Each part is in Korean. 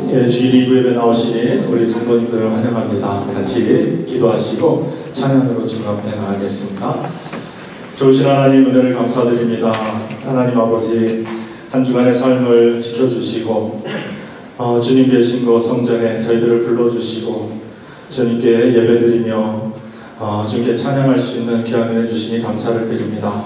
주일 2부 예배 나오신 우리 성도님들을 환영합니다. 같이 기도하시고 찬양으로 중간에 나가겠습니다. 좋으신 하나님 은혜를 감사드립니다. 하나님 아버지 한 주간의 삶을 지켜주시고 주님 계신 곳 성전에 저희들을 불러주시고 주님께 예배드리며 주님께 찬양할 수 있는 귀한 은혜 주시니 감사를 드립니다.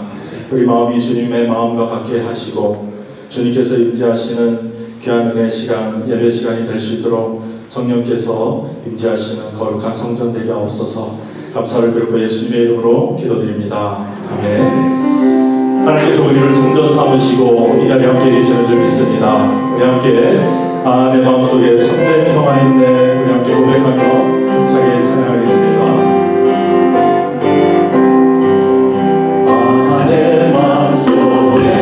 우리 마음이 주님의 마음과 같게 하시고 주님께서 임재하시는 귀한 은혜 시간, 예배 시간이 될 수 있도록 성령께서 임재하시는 거룩한 성전 되게 하옵소서. 감사를 드리고 예수님의 이름으로 기도드립니다. 아멘. 하나님께서 우리를 성전 삼으시고 이 자리에 함께 계시는 줄 믿습니다. 우리 함께 내 마음속에 참된 평화 있네 우리 함께 고백하며 차게 찬양하겠습니다. 내 마음속에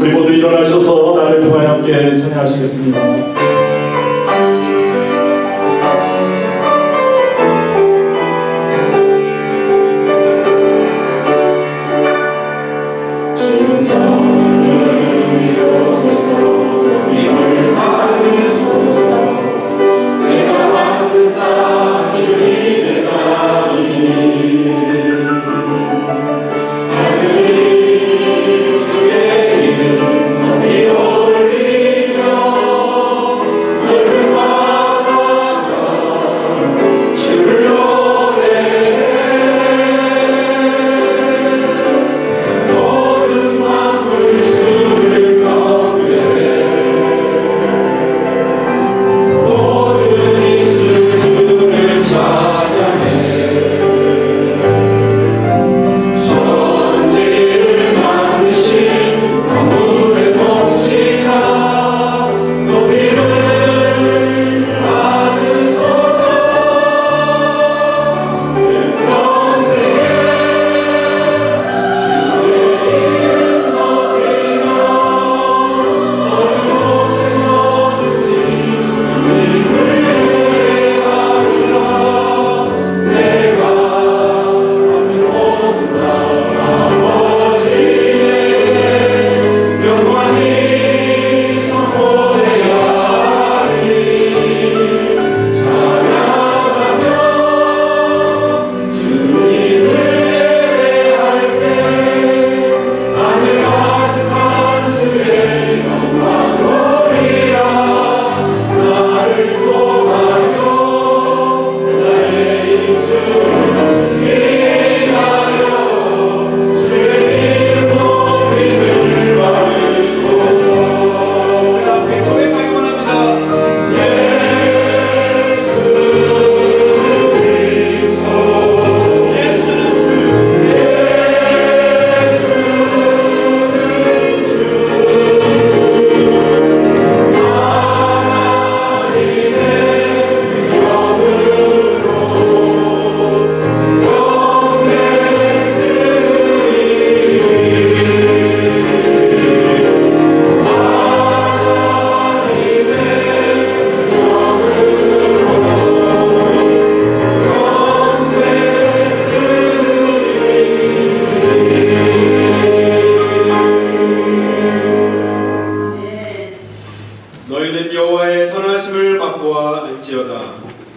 우리 모두 일어나셔서 나를 통하여 함께 찬양하시겠습니다.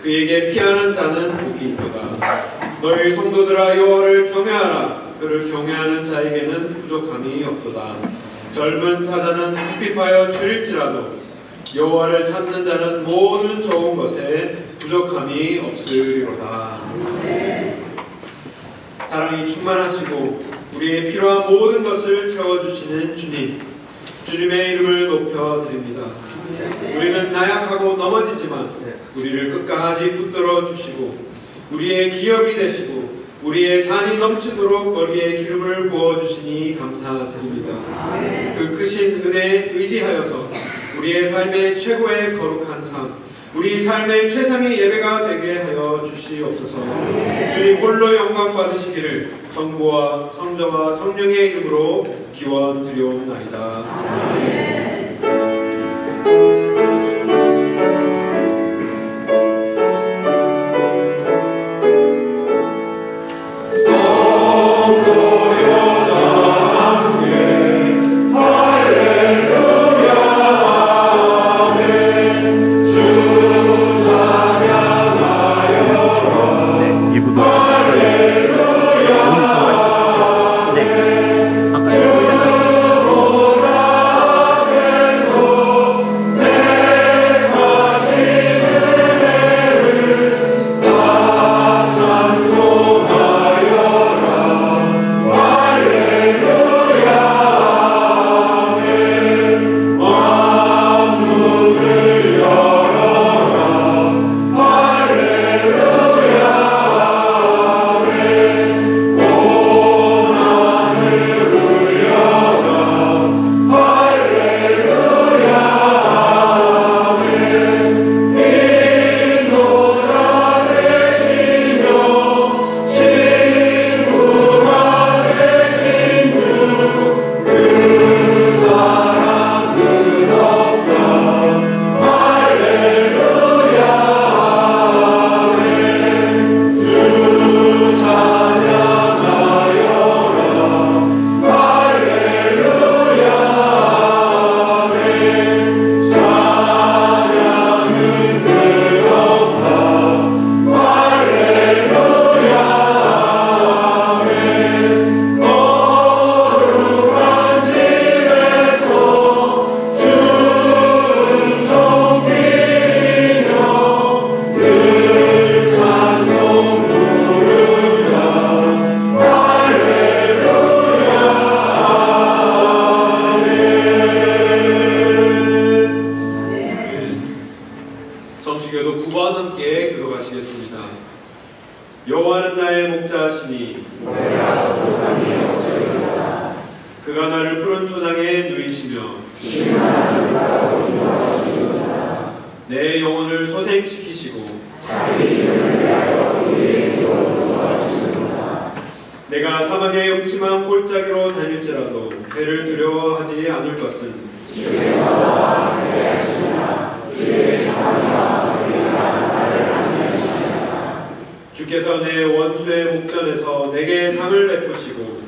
그에게 피하는 자는 복이 있도다. 너희 성도들아 여호와를 경외하라. 그를 경외하는 자에게는 부족함이 없도다. 젊은 사자는 핍핍하여 줄일지라도 여호와를 찾는 자는 모든 좋은 것에 부족함이 없으리로다. 사랑이 충만하시고 우리의 필요한 모든 것을 채워주시는 주님의 이름을 높여드립니다. 우리는 나약하고 넘어지지만 우리를 끝까지 붙들어 주시고 우리의 기업이 되시고 우리의 잔이 넘치도록 머리에 기름을 부어주시니 감사드립니다. 그 크신 은혜에 의지하여서 우리의 삶의 최고의 거룩한 삶, 우리 삶의 최상의 예배가 되게 하여 주시옵소서. 주님 홀로 영광 받으시기를 성부와 성자와 성령의 이름으로 기원드리옵나이다. 기도하시겠습니다. 여호와는 나의 목자시니 그가 나를 푸른 초장에 누이시며 내 영혼을 소생시키시고 내가 사막의 음침한 골짜기로 다닐지라도 배를 두려워하지 않을 것은 주께서 내 원수의 목전에서 내게 상을 베푸시고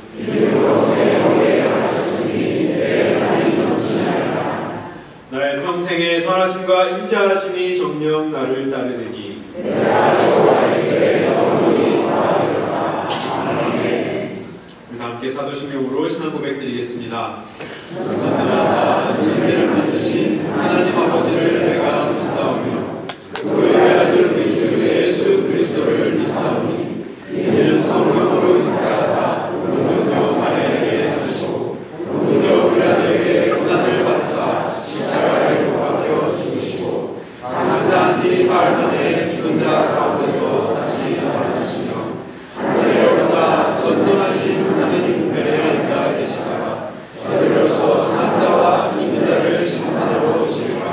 나의 평생의 선하심과 인자하심이 정녕 나를 따르느니 그래서 함께 사도신경으로 신앙 고백 드리겠습니다. 전능하사 천지를 만드신 하나님 아버지를 내가 믿사오며 그의 아들 우리 주 예수 그리스도를 믿사오니 이는 성령으로 인하사 운명여 마리아에게 하시고 운명여 우리에게 고난을 받으사 십자가에 못 박혀 죽으시고 장사한 지 사흘 만에 죽은 자 가운데서 다시 살아나시며 하늘에 오르사 전능하신 하나님 우편에 앉아 계시다가 저들로서 산자와 죽은 자를 심판하러 오시리라.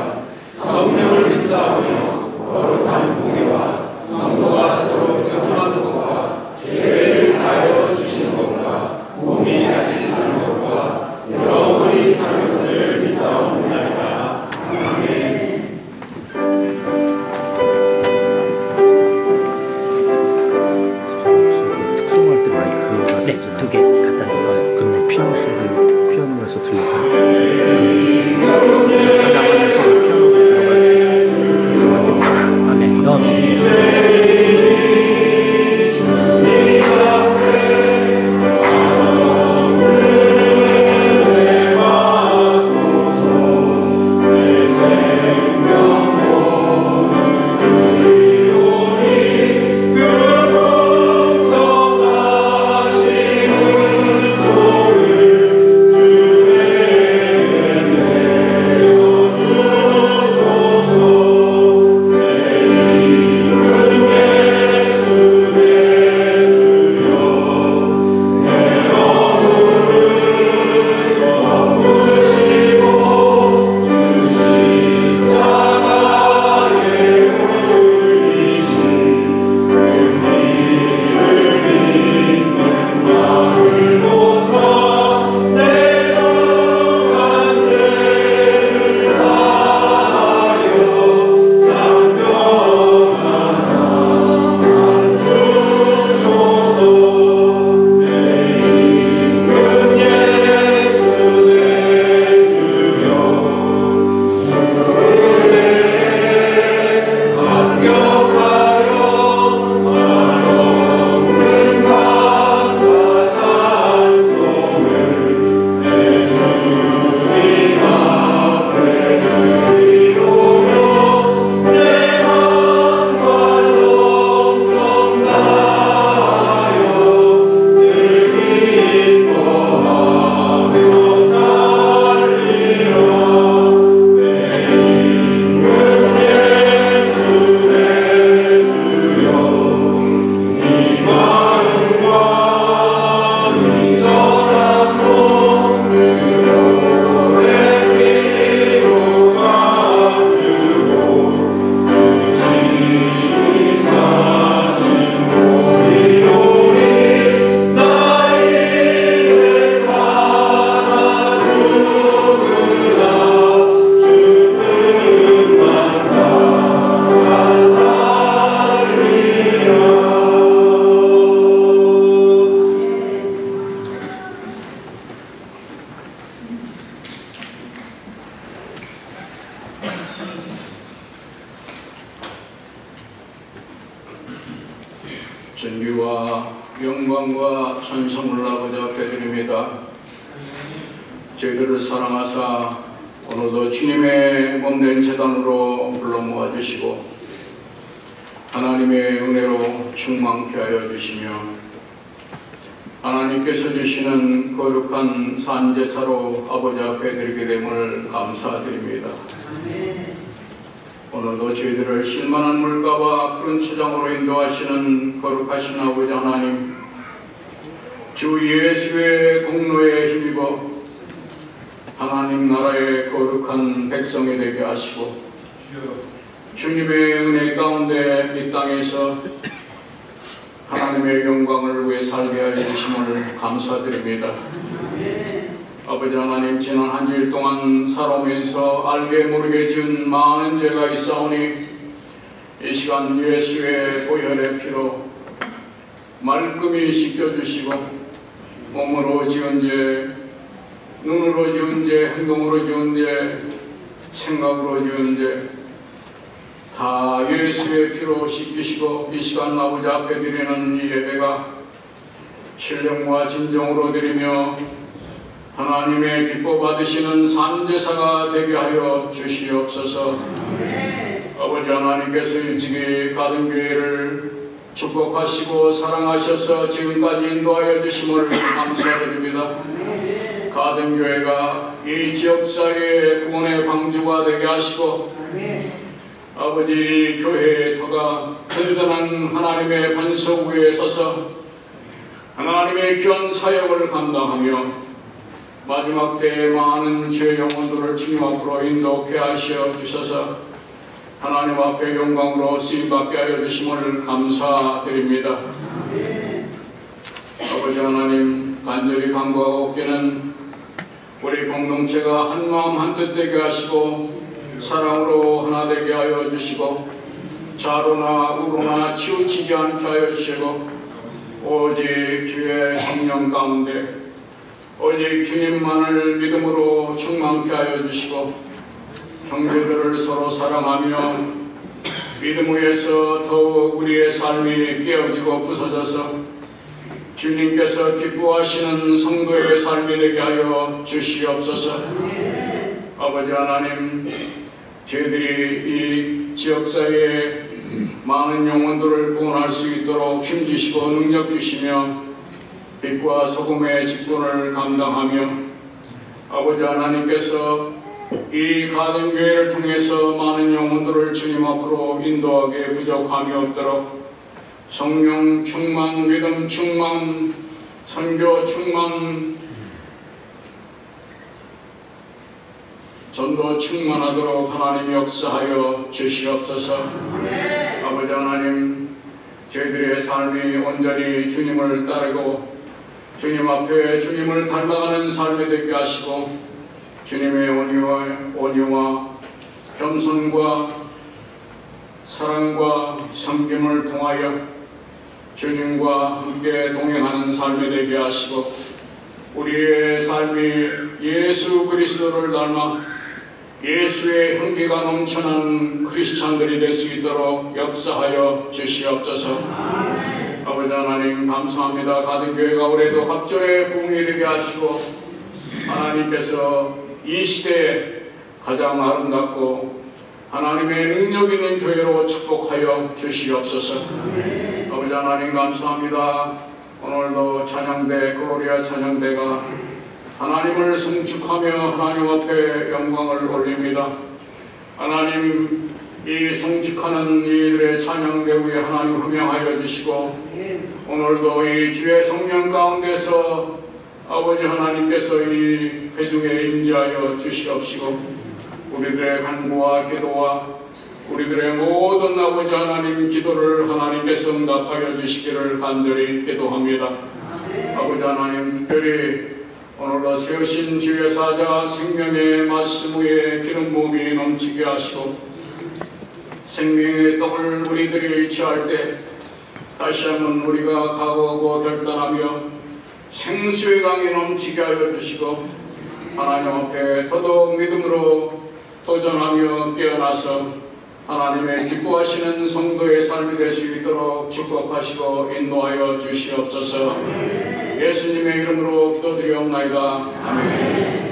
성령을 믿사오며 거룩한 공의와 성도가 서로 교통하는 것과 죄를 사하여 주시는 것과 몸이 다시 사는 것과 영원히 사는 것을 믿사옵나이다. 아멘. 특송할 때 마이크가 네, 2개 갖다 드릴까요? 근데 피아노 소리 피아노에서 들려요. 나가면서 피아노가 들어가지. 아, 네, 넣어. 존귀와 영광과 찬송을 아버지 앞에 드립니다. 저희들을 사랑하사 오늘도 주님의 몸된 제단으로 불러 모아주시고 하나님의 은혜로 충만케 하여 주시며 하나님께서 주시는 거룩한 산제사로 아버지 앞에 드리게 됨을 감사드립니다. 오늘도 저희들을 실만한 물가와 푸른 초장으로 인도하시는 거룩하신 아버지 하나님, 주 예수의 공로에 힘입어 하나님 나라의 거룩한 백성이 되게 하시고 주님의 은혜 가운데 이 땅에서 하나님의 영광을 위해 살게 하여 주심을 감사드립니다. 아버지 하나님, 지난 한 주일 동안 살아오면서 알게 모르게 지은 많은 죄가 있사오니 이 시간 예수의 보혈의 피로 말끔히 씻겨주시고 몸으로 지은 죄, 눈으로 지은 죄, 행동으로 지은 죄, 생각으로 지은 죄 다 예수의 피로 씻기시고 이 시간 아버지 앞에 드리는 이 예배가 신령과 진정으로 드리며 하나님의 기뻐 받으시는 산제사가 되게 하여 주시옵소서. 아버지 하나님께서 일찍이 가든교회를 축복하시고 사랑하셔서 지금까지 인도하여 주심을 감사드립니다. 가든교회가 이 지역사회의 구원의 방주가 되게 하시고 아버지 교회의 터가 든든한 하나님의 반석 위에 서서 하나님의 귀한 사역을 감당하며 마지막 때에 많은 죄 영혼들을 주님 앞으로 인도케 하시어 주셔서 하나님 앞에 영광으로 쓰임받게 하여 주심을 감사드립니다. 아버지 하나님, 간절히 간구하고 없기는 우리 공동체가 한마음 한뜻 되게 하시고 사랑으로 하나 되게 하여 주시고 좌로나 우로나 치우치지 않게 하여 주시고 오직 주의 성령 가운데 오직 주님만을 믿음으로 충만케 하여 주시고 형제들을 서로 사랑하며 믿음 위에서 더욱 우리의 삶이 깨어지고 부서져서 주님께서 기뻐하시는 성도의 삶이 되게 하여 주시옵소서. 아버지 하나님, 저희들이 이 지역사회에 많은 영혼들을 구원할 수 있도록 힘주시고 능력 주시며 빛과 소금의 직분을 감당하며 아버지 하나님께서 이 가든교회를 통해서 많은 영혼들을 주님 앞으로 인도하게 부족함이 없도록 성령 충만, 믿음 충만, 선교 충만, 전도 충만하도록 하나님 역사하여 주시옵소서. 아버지 하나님, 저희들의 삶이 온전히 주님을 따르고 주님 앞에 주님을 닮아가는 삶이 되게 하시고 주님의 온유와 겸손과 사랑과 섬김을 통하여 주님과 함께 동행하는 삶이 되게 하시고 우리의 삶이 예수 그리스도를 닮아 예수의 향기가 넘쳐나는 크리스찬들이 될 수 있도록 역사하여 주시옵소서. 아버지 하나님, 감사합니다. 가든교회가 올해도 갑절의 부흥이 되게 하시고 하나님께서 이 시대에 가장 아름답고 하나님의 능력 있는 교회로 축복하여 주시옵소서. 아버지 하나님, 감사합니다. 오늘도 찬양대, 글로리아 찬양대가 하나님을 성축하며 하나님 앞에 영광을 올립니다. 하나님, 이 성축하는 이들의 찬양대 위에 하나님 흥명하여 주시고 오늘도 이 주의 성령 가운데서 아버지 하나님께서 이 회중에 임재하여 주시옵시고 우리들의 간구와 기도와 우리들의 모든 아버지 하나님 기도를 하나님께서 응답하여 주시기를 간절히 기도합니다. 아버지 하나님, 특별히 오늘도 세우신 주의 사자 생명의 말씀 위에 기름 부음이 넘치게 하시고 생명의 떡을 우리들이 취할 때 다시 한번 우리가 각오하고 결단하며 생수의 강이 넘치게 하여 주시고 하나님 앞에 더더욱 믿음으로 도전하며 깨어나서 하나님의 기뻐하시는 성도의 삶이 될 수 있도록 축복하시고 인도하여 주시옵소서. 예수님의 이름으로 기도드리옵나이다. 아멘.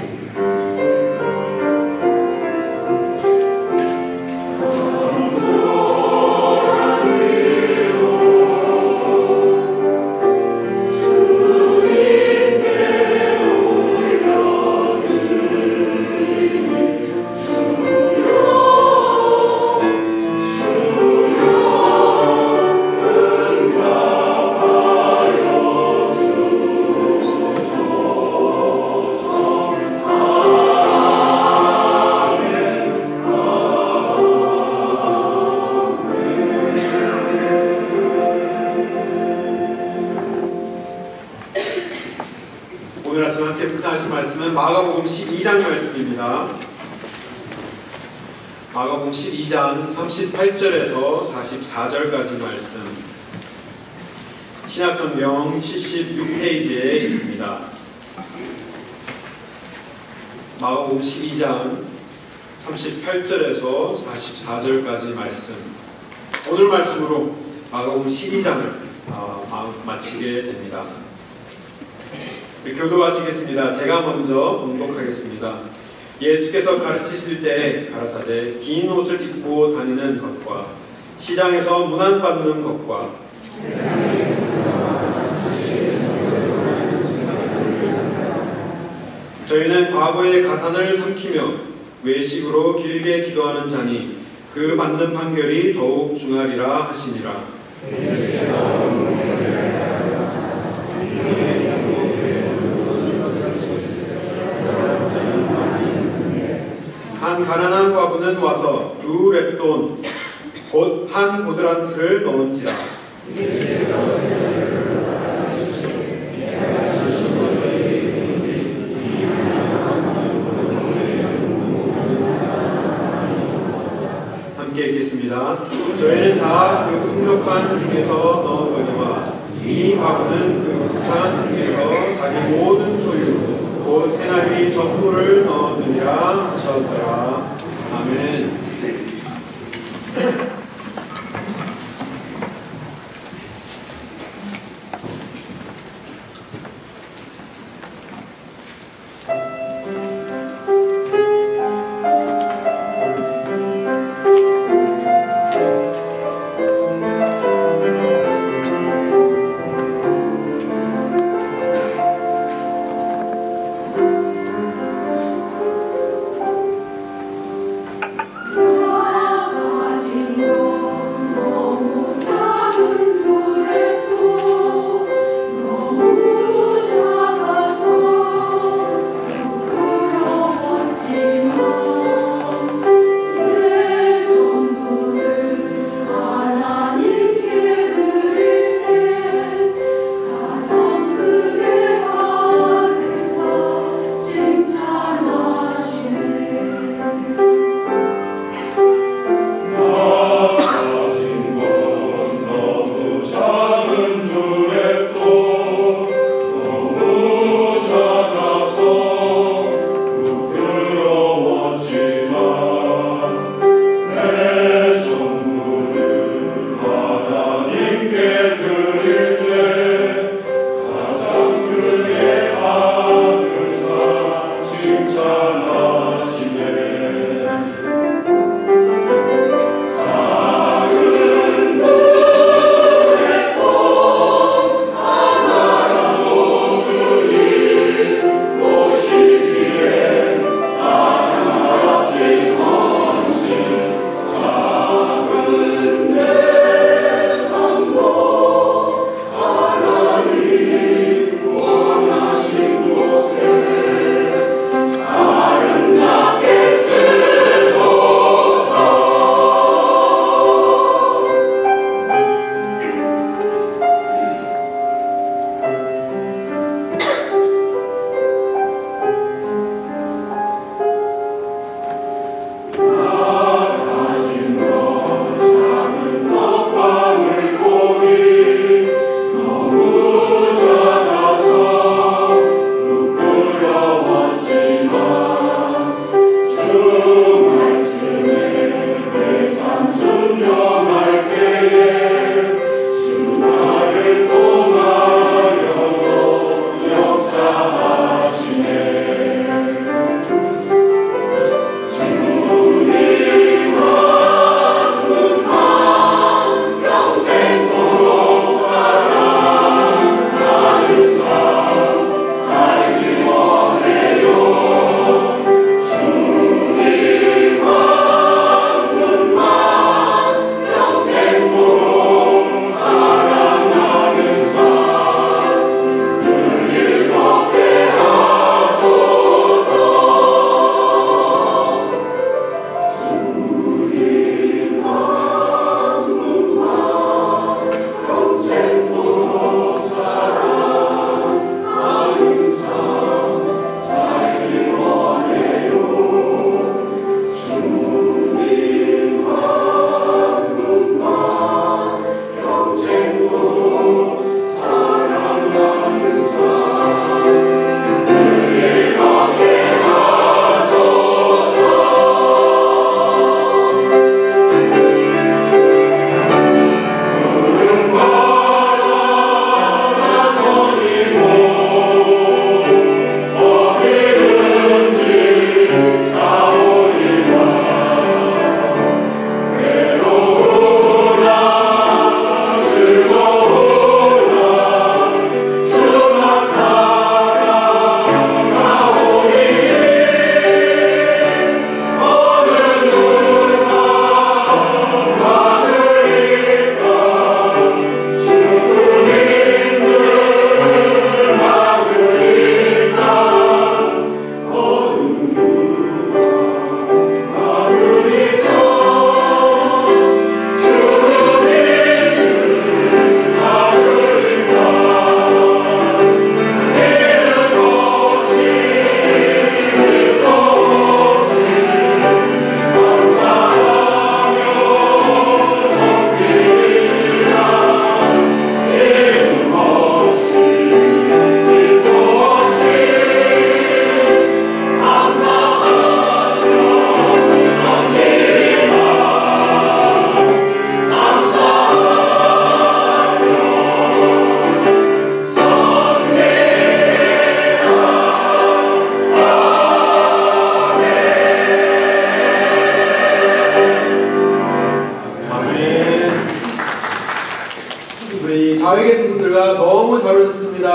말씀입니다. 마가복음 12장 38절에서 44절까지 말씀. 신약성경 76페이지에 있습니다. 마가복음 12장 38절에서 44절까지 말씀. 오늘 말씀으로 마가복음 12장을 마치게 됩니다. 교도하시겠습니다. 제가 먼저 봉독하겠습니다. 예수께서 가르치실 때 가라사대 긴 옷을 입고 다니는 것과 시장에서 문안받는 것과 저희는 과거의 가산을 삼키며 외식으로 길게 기도하는 자니 그 받는 판결이 더욱 중하리라 하시니라. 한 가난한 과부는 와서 두 렙돈 곧 한 고드란트를 넣은지라. 함께 읽겠습니다. 저희는 다 그 풍족한 중에서 넣었거니와 이 과부는 그 부찬 중에서 자기 모든 소유 곧 새날비 전부를 넣었느니라 하셨더라. 아멘.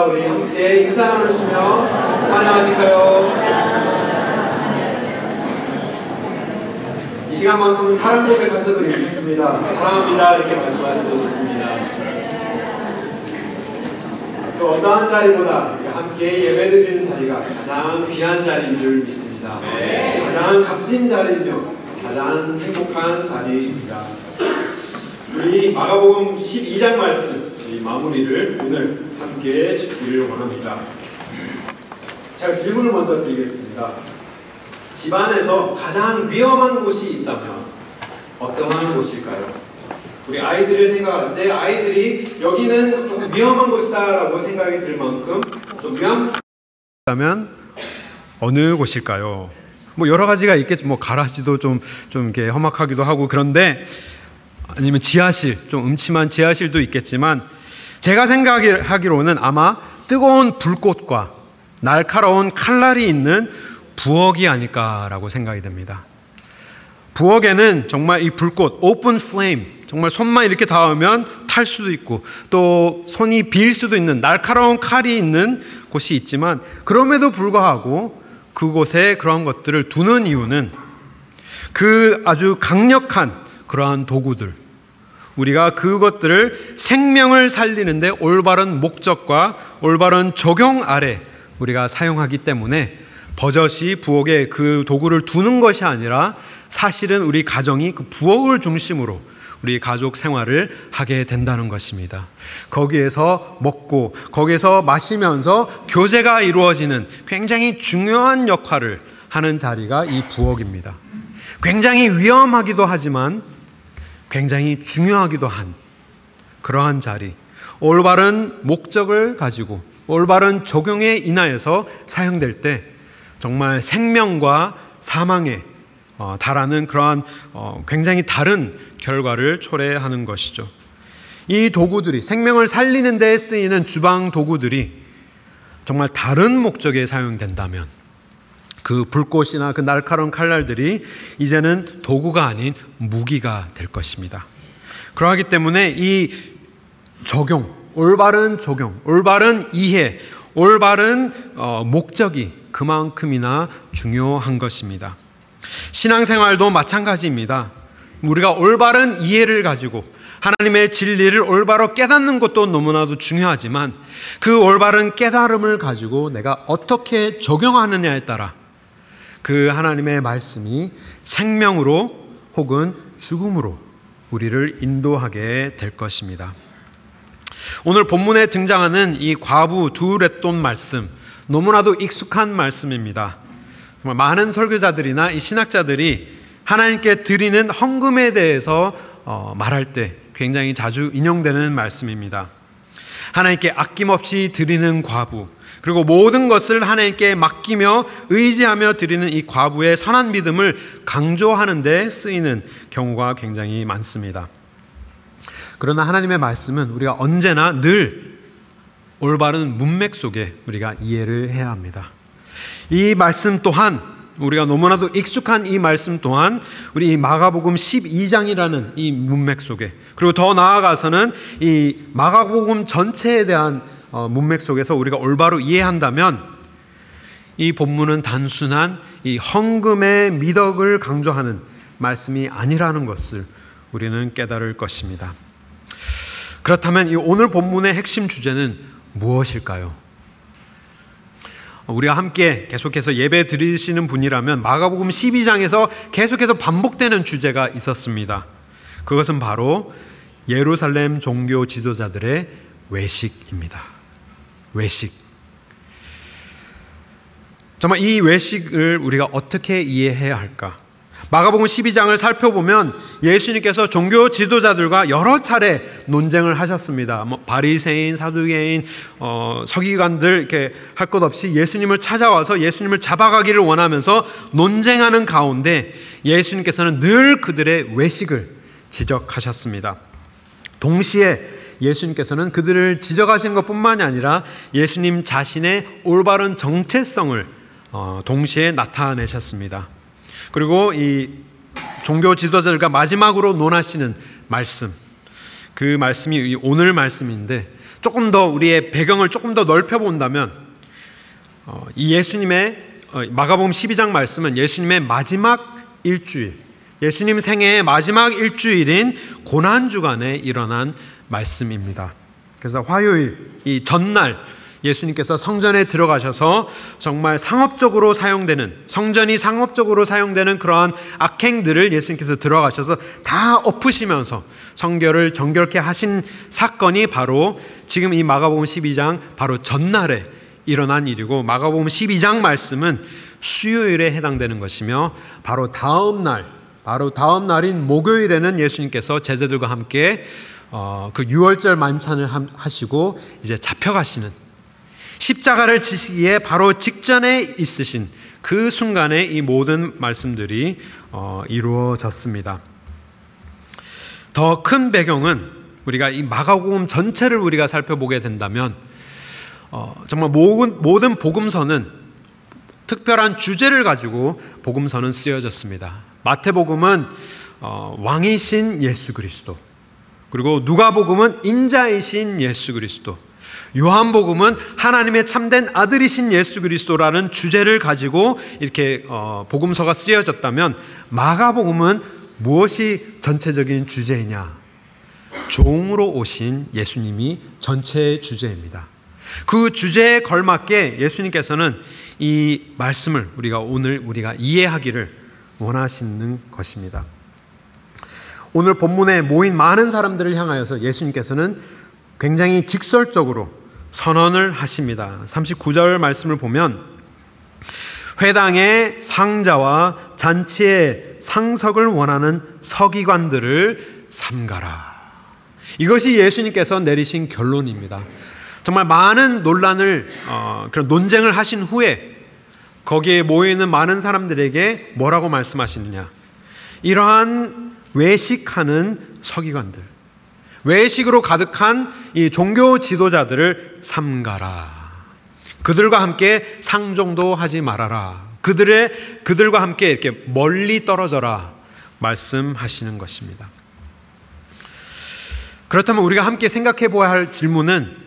우리 함께 인사 나누시며 환영하실까요? 이 시간만큼은 사랑 고백하셔도 괜찮습니다. 사랑합니다 이렇게 말씀하셔도 좋습니다. 또 어떠한 자리보다 함께 예배드리는 자리가 가장 귀한 자리인 줄 믿습니다. 가장 값진 자리이며 가장 행복한 자리입니다. 우리 마가복음 12장 말씀 이 마무리를 오늘 함께 짚기를 원합니다. 제가 질문을 먼저 드리겠습니다. 집안에서 가장 위험한 곳이 있다면 어떠한 곳일까요? 우리 아이들을 생각할 때 아이들이 여기는 조금 위험한 곳이다 라고 생각이 들 만큼 좀 위험하다면 어느 곳일까요? 뭐 여러 가지가 있겠죠. 뭐 가라지도 좀 이렇게 험악하기도 하고 그런데 아니면 지하실, 좀 음침한 지하실도 있겠지만 제가 생각하기로는 아마 뜨거운 불꽃과 날카로운 칼날이 있는 부엌이 아닐까라고 생각이 됩니다. 부엌에는 정말 이 불꽃, 오픈 플레임, 정말 손만 이렇게 닿으면 탈 수도 있고 또 손이 비일 수도 있는 날카로운 칼이 있는 곳이 있지만 그럼에도 불구하고 그곳에 그러한 것들을 두는 이유는 그 아주 강력한 그러한 도구들, 우리가 그것들을 생명을 살리는데 올바른 목적과 올바른 적용 아래 우리가 사용하기 때문에 버젓이 부엌에 그 도구를 두는 것이 아니라 사실은 우리 가정이 그 부엌을 중심으로 우리 가족 생활을 하게 된다는 것입니다. 거기에서 먹고 거기에서 마시면서 교제가 이루어지는 굉장히 중요한 역할을 하는 자리가 이 부엌입니다. 굉장히 위험하기도 하지만 굉장히 중요하기도 한 그러한 자리, 올바른 목적을 가지고 올바른 적용에 인하여서 사용될 때 정말 생명과 사망에 달하는 그러한 굉장히 다른 결과를 초래하는 것이죠. 이 도구들이 생명을 살리는 데 쓰이는 주방 도구들이 정말 다른 목적에 사용된다면 그 불꽃이나 그 날카로운 칼날들이 이제는 도구가 아닌 무기가 될 것입니다. 그러하기 때문에 이 적용, 올바른 적용, 올바른 이해, 올바른 목적이 그만큼이나 중요한 것입니다. 신앙생활도 마찬가지입니다. 우리가 올바른 이해를 가지고 하나님의 진리를 올바로 깨닫는 것도 너무나도 중요하지만 그 올바른 깨달음을 가지고 내가 어떻게 적용하느냐에 따라 그 하나님의 말씀이 생명으로 혹은 죽음으로 우리를 인도하게 될 것입니다. 오늘 본문에 등장하는 이 과부 두 렛돈 말씀, 너무나도 익숙한 말씀입니다. 정말 많은 설교자들이나 이 신학자들이 하나님께 드리는 헌금에 대해서 말할 때 굉장히 자주 인용되는 말씀입니다. 하나님께 아낌없이 드리는 과부, 그리고 모든 것을 하나님께 맡기며 의지하며 드리는 이 과부의 선한 믿음을 강조하는 데 쓰이는 경우가 굉장히 많습니다. 그러나 하나님의 말씀은 우리가 언제나 늘 올바른 문맥 속에 우리가 이해를 해야 합니다. 이 말씀 또한 우리가 너무나도 익숙한 이 말씀 또한 우리 이 마가복음 12장이라는 이 문맥 속에, 그리고 더 나아가서는 이 마가복음 전체에 대한 문맥 속에서 우리가 올바로 이해한다면 이 본문은 단순한 이 헌금의 미덕을 강조하는 말씀이 아니라는 것을 우리는 깨달을 것입니다. 그렇다면 이 오늘 본문의 핵심 주제는 무엇일까요? 우리가 함께 계속해서 예배 드리시는 분이라면 마가복음 12장에서 계속해서 반복되는 주제가 있었습니다. 그것은 바로 예루살렘 종교 지도자들의 외식입니다. 외식. 정말 이 외식을 우리가 어떻게 이해해야 할까? 마가복음 12장을 살펴보면 예수님께서 종교 지도자들과 여러 차례 논쟁을 하셨습니다. 바리새인, 사두개인, 서기관들 이렇게 할 것 없이 예수님을 찾아와서 예수님을 잡아가기를 원하면서 논쟁하는 가운데 예수님께서는 늘 그들의 외식을 지적하셨습니다. 동시에 예수님께서는 그들을 지적하시는 것뿐만이 아니라 예수님 자신의 올바른 정체성을 동시에 나타내셨습니다. 그리고 이 종교 지도자들과 마지막으로 논하시는 말씀, 그 말씀이 오늘 말씀인데 조금 더 우리의 배경을 조금 더 넓혀 본다면 이 예수님의 마가복음 12장 말씀은 예수님의 마지막 일주일, 예수님 생애의 마지막 일주일인 고난주간에 일어난 말씀입니다. 그래서 화요일 이 전날 예수님께서 성전에 들어가셔서 정말 상업적으로 사용되는, 성전이 상업적으로 사용되는 그러한 악행들을 예수님께서 들어가셔서 다 엎으시면서 성결을 정결케 하신 사건이 바로 지금 이 마가복음 12장 바로 전날에 일어난 일이고, 마가복음 12장 말씀은 수요일에 해당되는 것이며 바로 다음 날인 목요일에는 예수님께서 제자들과 함께 그 유월절 만찬을 하시고 이제 잡혀가시는, 십자가를 지시기에 바로 직전에 있으신 그 순간에 이 모든 말씀들이 이루어졌습니다. 더 큰 배경은 우리가 이 마가복음 전체를 우리가 살펴보게 된다면 정말 모든 복음서는 특별한 주제를 가지고 복음서는 쓰여졌습니다. 마태복음은 왕이신 예수 그리스도, 그리고 누가복음은 인자이신 예수 그리스도, 요한복음은 하나님의 참된 아들이신 예수 그리스도라는 주제를 가지고 이렇게 복음서가 쓰여졌다면, 마가복음은 무엇이 전체적인 주제이냐? 종으로 오신 예수님이 전체의 주제입니다. 그 주제에 걸맞게 예수님께서는 이 말씀을 우리가 이해하기를 원하시는 것입니다. 오늘 본문에 모인 많은 사람들을 향하여서 예수님께서는 굉장히 직설적으로 선언을 하십니다. 39절 말씀을 보면 회당의 상자와 잔치의 상석을 원하는 서기관들을 삼가라. 이것이 예수님께서 내리신 결론입니다. 정말 많은 그런 논쟁을 하신 후에 거기에 모여있는 많은 사람들에게 뭐라고 말씀하시느냐? 이러한 외식하는 서기관들, 외식으로 가득한 이 종교 지도자들을 삼가라. 그들과 함께 상종도 하지 말아라. 그들과 함께 이렇게 멀리 떨어져라 말씀하시는 것입니다. 그렇다면 우리가 함께 생각해 보아야 할 질문은,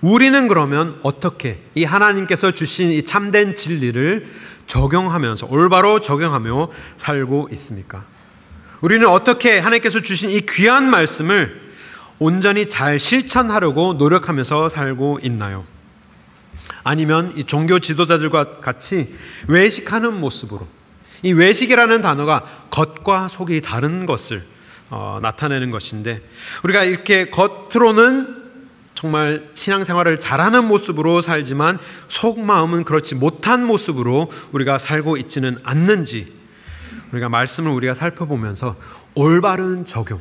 우리는 그러면 어떻게 이 하나님께서 주신 이 참된 진리를 적용하면서, 올바로 적용하며 살고 있습니까? 우리는 어떻게 하나님께서 주신 이 귀한 말씀을 온전히 잘 실천하려고 노력하면서 살고 있나요? 아니면 이 종교 지도자들과 같이 외식하는 모습으로, 이 외식이라는 단어가 겉과 속이 다른 것을 나타내는 것인데, 우리가 이렇게 겉으로는 정말 신앙생활을 잘하는 모습으로 살지만 속마음은 그렇지 못한 모습으로 우리가 살고 있지는 않는지, 우리가 말씀을 살펴보면서 올바른 적용,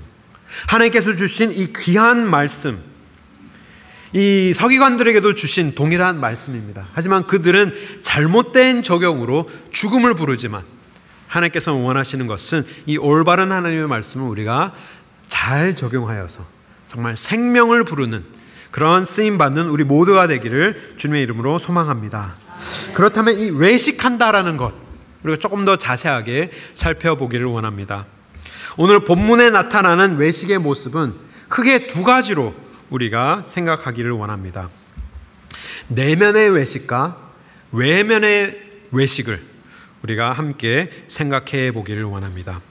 하나님께서 주신 이 귀한 말씀, 이 서기관들에게도 주신 동일한 말씀입니다. 하지만 그들은 잘못된 적용으로 죽음을 부르지만, 하나님께서 원하시는 것은 이 올바른 하나님의 말씀을 우리가 잘 적용하여서 정말 생명을 부르는 그런 쓰임받는 우리 모두가 되기를 주님의 이름으로 소망합니다. 그렇다면 이 외식한다라는 것, 우리가 조금 더 자세하게 살펴보기를 원합니다. 오늘 본문에 나타나는 외식의 모습은 크게 두 가지로 우리가 생각하기를 원합니다. 내면의 외식과 외면의 외식을 우리가 함께 생각해 보기를 원합니다.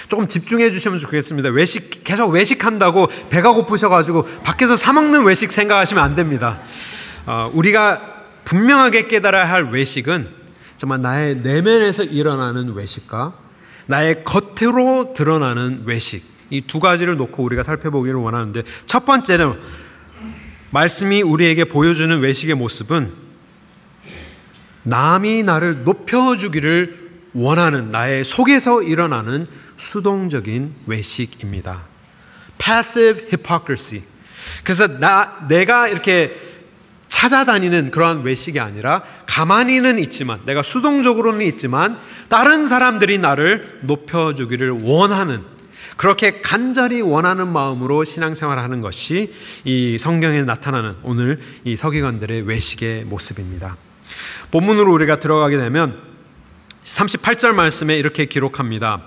조금 집중해 주시면 좋겠습니다. 계속 외식한다고 배가 고프셔가지고 밖에서 사 먹는 외식 생각하시면 안 됩니다. 우리가 분명하게 깨달아야 할 외식은 정말 나의 내면에서 일어나는 외식과 나의 겉으로 드러나는 외식, 이 두 가지를 놓고 우리가 살펴보기를 원하는데, 첫 번째는 말씀이 우리에게 보여주는 외식의 모습은 남이 나를 높여주기를 원하는 나의 속에서 일어나는 수동적인 외식입니다. Passive hypocrisy. 그래서 내가 이렇게 찾아다니는 그러한 외식이 아니라 가만히는 있지만, 내가 수동적으로는 있지만 다른 사람들이 나를 높여주기를 원하는, 그렇게 간절히 원하는 마음으로 신앙생활하는 것이 이 성경에 나타나는 오늘 이 서기관들의 외식의 모습입니다. 본문으로 우리가 들어가게 되면 38절 말씀에 이렇게 기록합니다.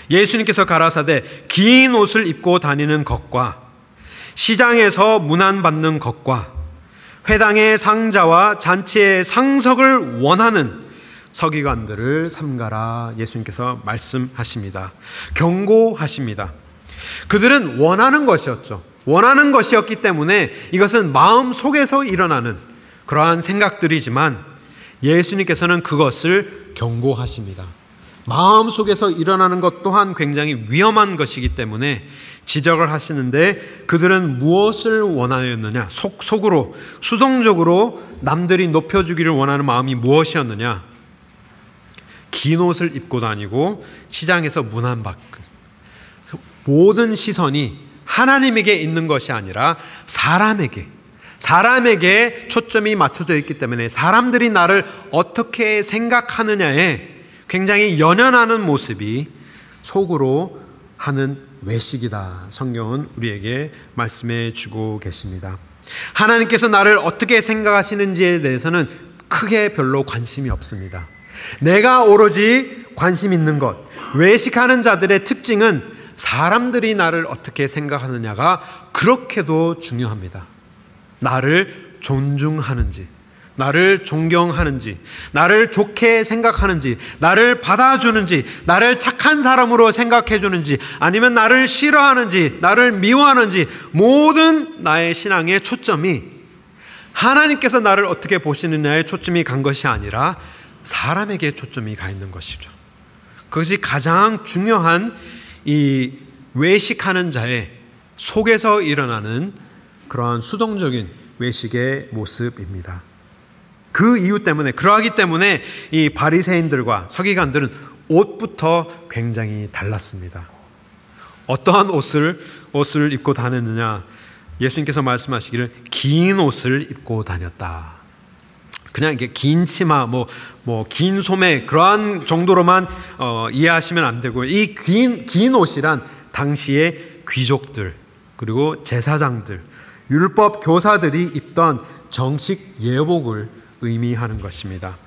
예수님께서 가라사대 긴 옷을 입고 다니는 것과 시장에서 문안받는 것과 회당의 상자와 잔치의 상석을 원하는 서기관들을 삼가라 예수님께서 말씀하십니다. 경고하십니다. 그들은 원하는 것이었죠. 원하는 것이었기 때문에 이것은 마음 속에서 일어나는 그러한 생각들이지만 예수님께서는 그것을 경고하십니다. 마음 속에서 일어나는 것 또한 굉장히 위험한 것이기 때문에 지적을 하시는데 그들은 무엇을 원하였느냐? 속으로 수동적으로 남들이 높여주기를 원하는 마음이 무엇이었느냐? 긴 옷을 입고 다니고 시장에서 문안받고 모든 시선이 하나님에게 있는 것이 아니라 사람에게 초점이 맞춰져 있기 때문에 사람들이 나를 어떻게 생각하느냐에 굉장히 연연하는 모습이 속으로 하는 외식이다. 성경은 우리에게 말씀해 주고 계십니다. 하나님께서 나를 어떻게 생각하시는지에 대해서는 크게 별로 관심이 없습니다. 내가 오로지 관심 있는 것, 외식하는 자들의 특징은 사람들이 나를 어떻게 생각하느냐가 그렇게도 중요합니다. 나를 존중하는지, 나를 존경하는지, 나를 좋게 생각하는지, 나를 받아주는지, 나를 착한 사람으로 생각해 주는지, 아니면 나를 싫어하는지, 나를 미워하는지, 모든 나의 신앙의 초점이 하나님께서 나를 어떻게 보시느냐에 초점이 간 것이 아니라 사람에게 초점이 가 있는 것이죠. 그것이 가장 중요한 이 외식하는 자의 속에서 일어나는 그러한 수동적인 외식의 모습입니다. 그 이유 때문에, 그러하기 때문에 이 바리새인들과 서기관들은 옷부터 굉장히 달랐습니다. 어떠한 옷을 입고 다녔느냐? 예수님께서 말씀하시기를 긴 옷을 입고 다녔다. 그냥 이게 긴 치마, 긴 소매 그러한 정도로만 이해하시면 안 되고요. 이 긴 옷이란 당시의 귀족들 그리고 제사장들, 율법 교사들이 입던 정식 예복을 의미하는 것입니다.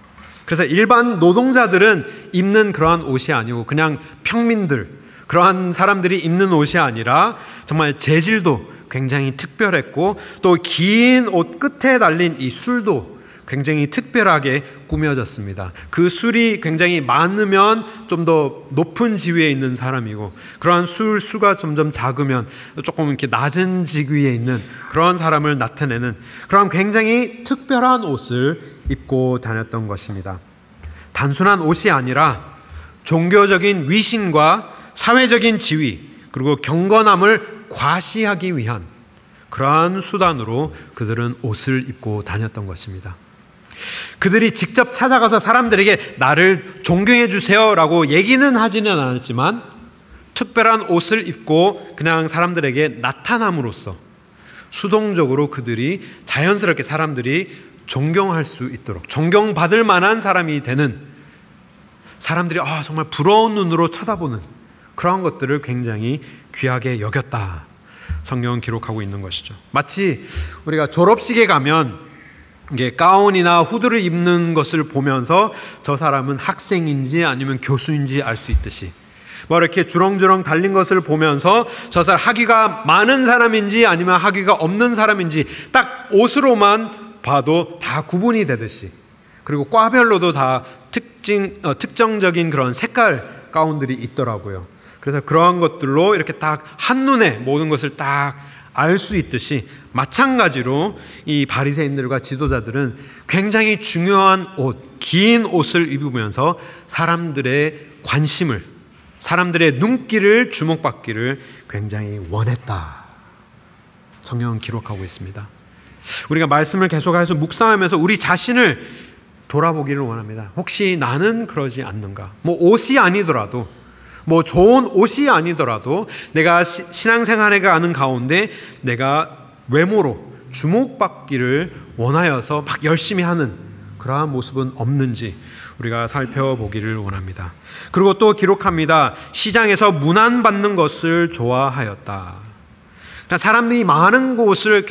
그래서 일반 노동자들은 입는 그러한 옷이 아니고 그냥 평민들, 그러한 사람들이 입는 옷이 아니라 정말 재질도 굉장히 특별했고 또 긴 옷 끝에 달린 이 술도 굉장히 특별하게 꾸며졌습니다. 그 술이 굉장히 많으면 좀 더 높은 지위에 있는 사람이고 그러한 수가 점점 작으면 조금 이렇게 낮은 지위에 있는 그런 사람을 나타내는 그런 굉장히 특별한 옷을 입고 다녔던 것입니다. 단순한 옷이 아니라 종교적인 위신과 사회적인 지위 그리고 경건함을 과시하기 위한 그러한 수단으로 그들은 옷을 입고 다녔던 것입니다. 그들이 직접 찾아가서 사람들에게 나를 존경해 주세요라고 얘기는 하지는 않았지만 특별한 옷을 입고 그냥 사람들에게 나타남으로써 수동적으로 그들이 자연스럽게 사람들이 존경할 수 있도록 존경받을 만한 사람이 되는 사람들이 정말 부러운 눈으로 쳐다보는 그런 것들을 굉장히 귀하게 여겼다. 성경은 기록하고 있는 것이죠. 마치 우리가 졸업식에 가면 이게 가운이나 후드를 입는 것을 보면서 저 사람은 학생인지 아니면 교수인지 알 수 있듯이 이렇게 주렁주렁 달린 것을 보면서 저 사람 학위가 많은 사람인지 아니면 학위가 없는 사람인지 딱 옷으로만 봐도 다 구분이 되듯이 그리고 과별로도 다 특정적인 그런 색깔 가운들이 있더라고요. 그래서 그러한 것들로 이렇게 딱 한눈에 모든 것을 딱 알 수 있듯이 마찬가지로 이 바리새인들과 지도자들은 굉장히 중요한 옷, 긴 옷을 입으면서 사람들의 관심을, 사람들의 눈길을 주목받기를 굉장히 원했다. 성경은 기록하고 있습니다. 우리가 말씀을 계속해서 묵상하면서 우리 자신을 돌아보기를 원합니다. 혹시 나는 그러지 않는가? 옷이 아니더라도 좋은 옷이 아니더라도 내가 신앙생활에 가는 가운데 내가 외모로 주목받기를 원하여서 막 열심히 하는 그러한 모습은 없는지 우리가 살펴보기를 원합니다. 그리고 또 기록합니다. 시장에서 문안받는 것을 좋아하였다. 그러니까 사람이 많은 곳을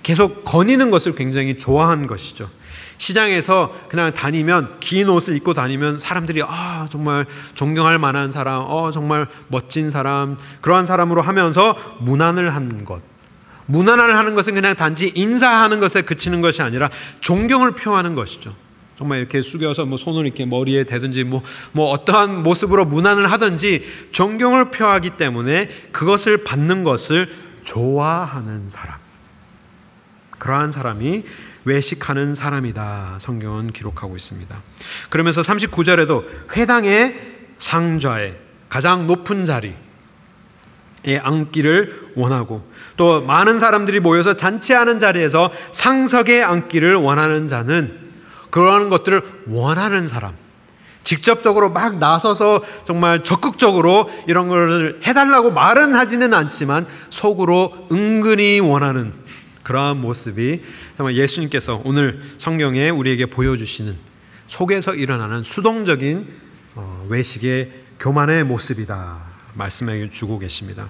계속 거니는 것을 굉장히 좋아한 것이죠. 시장에서 그냥 다니면 긴 옷을 입고 다니면 사람들이 정말 존경할 만한 사람, 정말 멋진 사람, 그러한 사람으로 하면서 문안을 하는 것, 문안을 하는 것은 그냥 단지 인사하는 것에 그치는 것이 아니라 존경을 표하는 것이죠. 정말 이렇게 숙여서 손을 이렇게 머리에 대든지 어떠한 모습으로 문안을 하든지 존경을 표하기 때문에 그것을 받는 것을 좋아하는 사람, 그러한 사람이 외식하는 사람이다, 성경은 기록하고 있습니다. 그러면서 39절에도 회당의 상좌에 가장 높은 자리에 앉기를 원하고, 또 많은 사람들이 모여서 잔치하는 자리에서 상석에 앉기를 원하는 자는, 그러한 것들을 원하는 사람, 직접적으로 막 나서서 정말 적극적으로 이런 걸 해달라고 말은 하지는 않지만 속으로 은근히 원하는 그러한 모습이 정말 예수님께서 오늘 성경에 우리에게 보여주시는 속에서 일어나는 수동적인 외식의 교만의 모습이다 말씀해 주고 계십니다.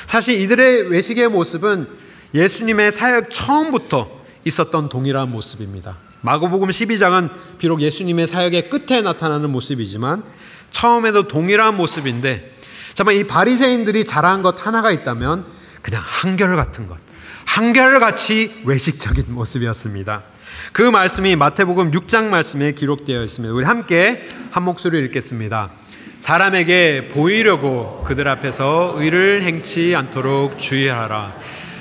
사실 이들의 외식의 모습은 예수님의 사역 처음부터 있었던 동일한 모습입니다. 마가복음 12장은 비록 예수님의 사역의 끝에 나타나는 모습이지만 처음에도 동일한 모습인데, 정말 이 바리새인들이 잘한 것 하나가 있다면 그냥 한결같은 것, 한결같이 외식적인 모습이었습니다. 그 말씀이 마태복음 6장 말씀에 기록되어 있습니다. 우리 함께 한 목소리로 읽겠습니다. 사람에게 보이려고 그들 앞에서 의를 행치 않도록 주의하라.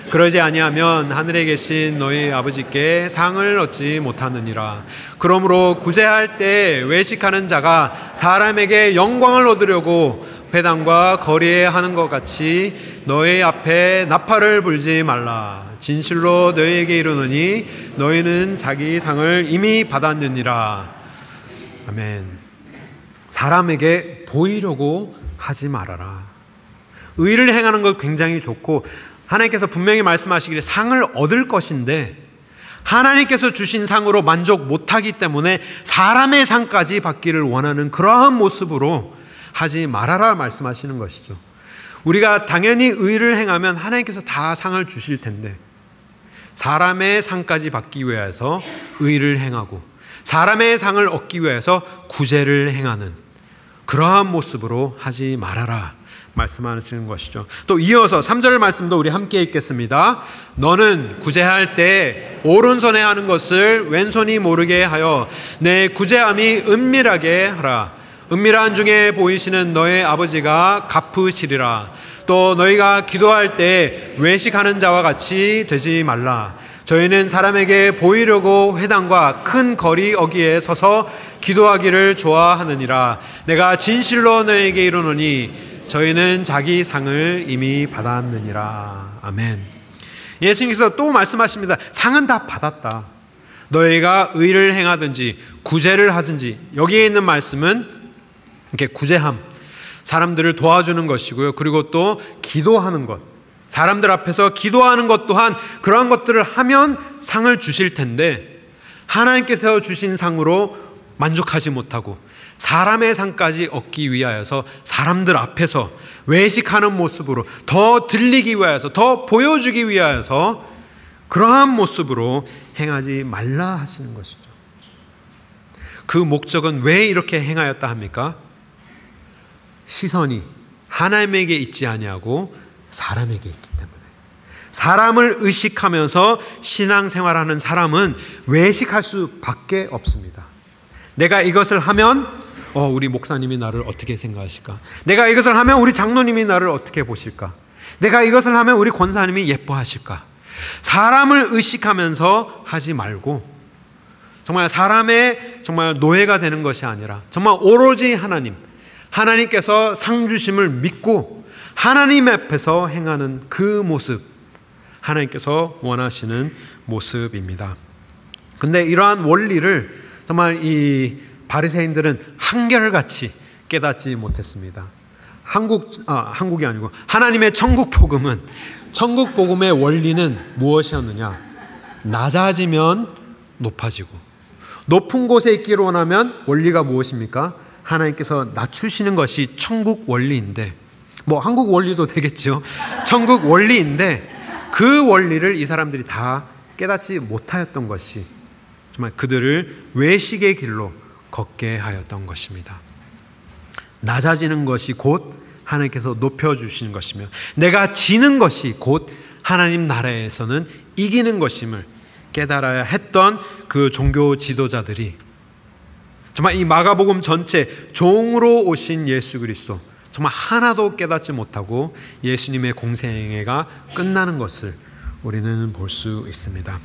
그러지 아니하면 하늘에 계신 너희 아버지께 상을 얻지 못하느니라. 그러므로 구제할 때 외식하는 자가 사람에게 영광을 얻으려고 회당과 거리에 하는 것 같이 너희 앞에 나팔을 불지 말라. 진실로 너희에게 이르노니 너희는 자기 상을 이미 받았느니라. 아멘. 사람에게 보이려고 하지 말아라. 의를 행하는 것 굉장히 좋고, 하나님께서 분명히 말씀하시기를 상을 얻을 것인데 하나님께서 주신 상으로 만족 못하기 때문에 사람의 상까지 받기를 원하는 그러한 모습으로 하지 말아라 말씀하시는 것이죠. 우리가 당연히 의를 행하면 하나님께서 다 상을 주실 텐데 사람의 상까지 받기 위해서 의를 행하고 사람의 상을 얻기 위해서 구제를 행하는 그러한 모습으로 하지 말아라 말씀하시는 것이죠. 또 이어서 3절 말씀도 우리 함께 읽겠습니다. 너는 구제할 때 오른손에 하는 것을 왼손이 모르게 하여 내 구제함이 은밀하게 하라. 은밀한 중에 보이시는 너의 아버지가 갚으시리라. 또 너희가 기도할 때 외식하는 자와 같이 되지 말라. 저희는 사람에게 보이려고 회당과 큰 거리 어귀에 서서 기도하기를 좋아하느니라. 내가 진실로 너희에게 이르노니 저희는 자기 상을 이미 받았느니라. 아멘. 예수님께서 또 말씀하십니다. 상은 다 받았다. 너희가 의를 행하든지 구제를 하든지, 여기에 있는 말씀은 이렇게 구제함, 사람들을 도와주는 것이고요. 그리고 또 기도하는 것, 사람들 앞에서 기도하는 것 또한 그러한 것들을 하면 상을 주실 텐데 하나님께서 주신 상으로 만족하지 못하고 사람의 상까지 얻기 위하여서 사람들 앞에서 외식하는 모습으로 더 들리기 위하여서 더 보여주기 위하여서 그러한 모습으로 행하지 말라 하시는 것이죠. 그 목적은 왜 이렇게 행하였다 합니까? 시선이 하나님에게 있지 아니하고 사람에게 있기 때문에. 사람을 의식하면서 신앙생활하는 사람은 외식할 수밖에 없습니다. 내가 이것을 하면 우리 목사님이 나를 어떻게 생각하실까? 내가 이것을 하면 우리 장로님이 나를 어떻게 보실까? 내가 이것을 하면 우리 권사님이 예뻐하실까? 사람을 의식하면서 하지 말고 정말 사람의 정말 노예가 되는 것이 아니라 정말 오로지 하나님께서 상 주심을 믿고 하나님 앞에서 행하는 그 모습, 하나님께서 원하시는 모습입니다. 근데 이러한 원리를 정말 이 바리새인들은 한결같이 깨닫지 못했습니다. 한국이 아니고 하나님의 천국 복음의 원리는 무엇이었느냐? 낮아지면 높아지고, 높은 곳에 있기를 원하면 원리가 무엇입니까? 하나님께서 낮추시는 것이 천국 원리인데, 한국 원리도 되겠죠. 천국 원리인데 그 원리를 이 사람들이 다 깨닫지 못하였던 것이 정말 그들을 외식의 길로 걷게 하였던 것입니다. 낮아지는 것이 곧 하나님께서 높여주시는 것이며 내가 지는 것이 곧 하나님 나라에서는 이기는 것임을 깨달아야 했던 그 종교 지도자들이 정말 이 마가복음 전체 종으로 오신 예수 그리스도 정말 하나도 깨닫지 못하고 예수님의 공생애가 끝나는 것을 우리는 볼 수 있습니다.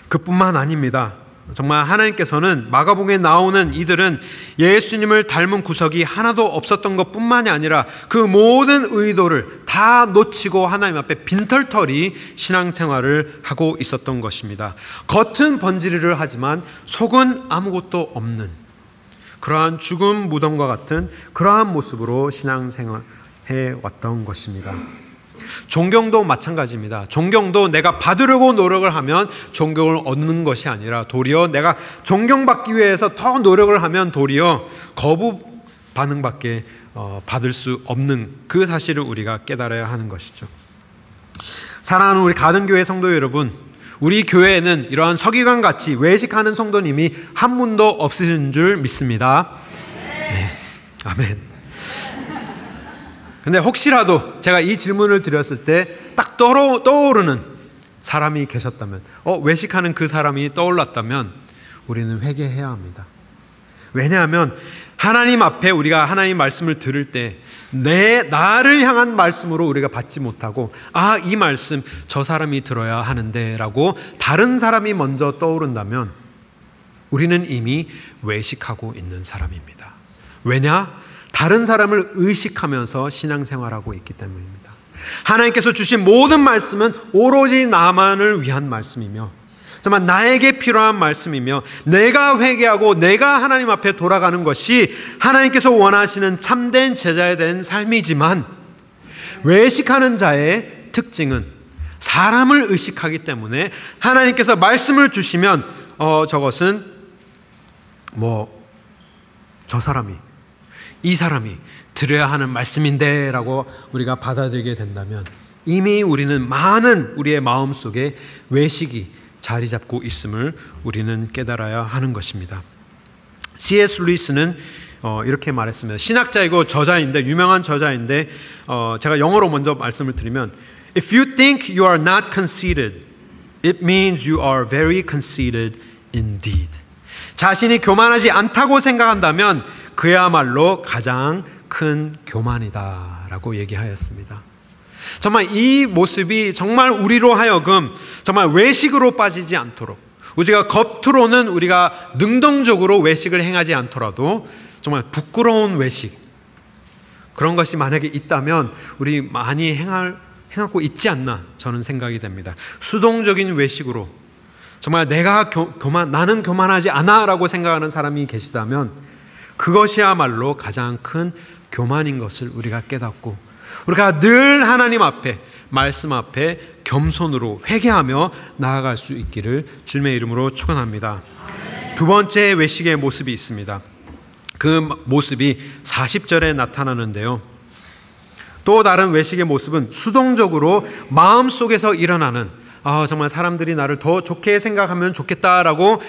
그뿐만 아닙니다. 정말 하나님께서는 마가복음에 나오는 이들은 예수님을 닮은 구석이 하나도 없었던 것뿐만이 아니라 그 모든 의도를 다 놓치고 하나님 앞에 빈털터리 신앙생활을 하고 있었던 것입니다. 겉은 번지르르 하지만 속은 아무것도 없는 그러한 죽음 무덤과 같은 그러한 모습으로 신앙생활해 왔던 것입니다. 존경도 마찬가지입니다. 존경도 내가 받으려고 노력을 하면 존경을 얻는 것이 아니라 도리어 내가 존경받기 위해서 더 노력을 하면 도리어 거부 반응밖에 받을 수 없는 그 사실을 우리가 깨달아야 하는 것이죠. 사랑하는 우리 가든교회 성도 여러분, 우리 교회에는 이러한 서기관 같이 외식하는 성도님이 한 분도 없으신 줄 믿습니다. 네. 아멘. 근데 혹시라도 제가 이 질문을 드렸을 때 딱 떠오르는 사람이 계셨다면, 외식하는 그 사람이 떠올랐다면 우리는 회개해야 합니다. 왜냐하면 하나님 앞에 우리가 하나님 말씀을 들을 때 나를 향한 말씀으로 우리가 받지 못하고 이 말씀 저 사람이 들어야 하는데 라고 다른 사람이 먼저 떠오른다면 우리는 이미 외식하고 있는 사람입니다. 왜냐? 다른 사람을 의식하면서 신앙생활하고 있기 때문입니다. 하나님께서 주신 모든 말씀은 오로지 나만을 위한 말씀이며 정말 나에게 필요한 말씀이며 내가 회개하고 내가 하나님 앞에 돌아가는 것이 하나님께서 원하시는 참된 제자에 대한 삶이지만 외식하는 자의 특징은 사람을 의식하기 때문에 하나님께서 말씀을 주시면 저것은 저 사람이 이 사람이 들어야 하는 말씀인데 라고 우리가 받아들이게 된다면 이미 우리는 많은 우리의 마음속에 외식이 자리 잡고 있음을 우리는 깨달아야 하는 것입니다. C.S. 루이스는 이렇게 말했습니다. 신학자이고 저자인데 유명한 저자인데 제가 영어로 먼저 말씀을 드리면 If you think you are not conceited, it means you are very conceited indeed. 자신이 교만하지 않다고 생각한다면 그야말로 가장 큰 교만이다 라고 얘기하였습니다. 정말 이 모습이 정말 우리로 하여금 정말 외식으로 빠지지 않도록 우리가 겉으로는 우리가 능동적으로 외식을 행하지 않더라도 정말 부끄러운 외식 그런 것이 만약에 있다면 우리 많이 행하고 있지 않나 저는 생각이 됩니다. 수동적인 외식으로 정말 나는 교만하지 않아 라고 생각하는 사람이 계시다면 그것이야말로 가장 큰 교만인 것을 우리가 깨닫고 우리가 늘 하나님 앞에 말씀 앞에 겸손으로 회개하며 나아갈 수 있기를 주님의 이름으로 축원합니다. 두 번째 외식의 모습이 있습니다. 그 모습이 40절에 나타나는데요. 또 다른 외식의 모습은 수동적으로 마음속에서 일어나는 정말 사람들이 나를 더 좋게 생각하면 좋겠다라고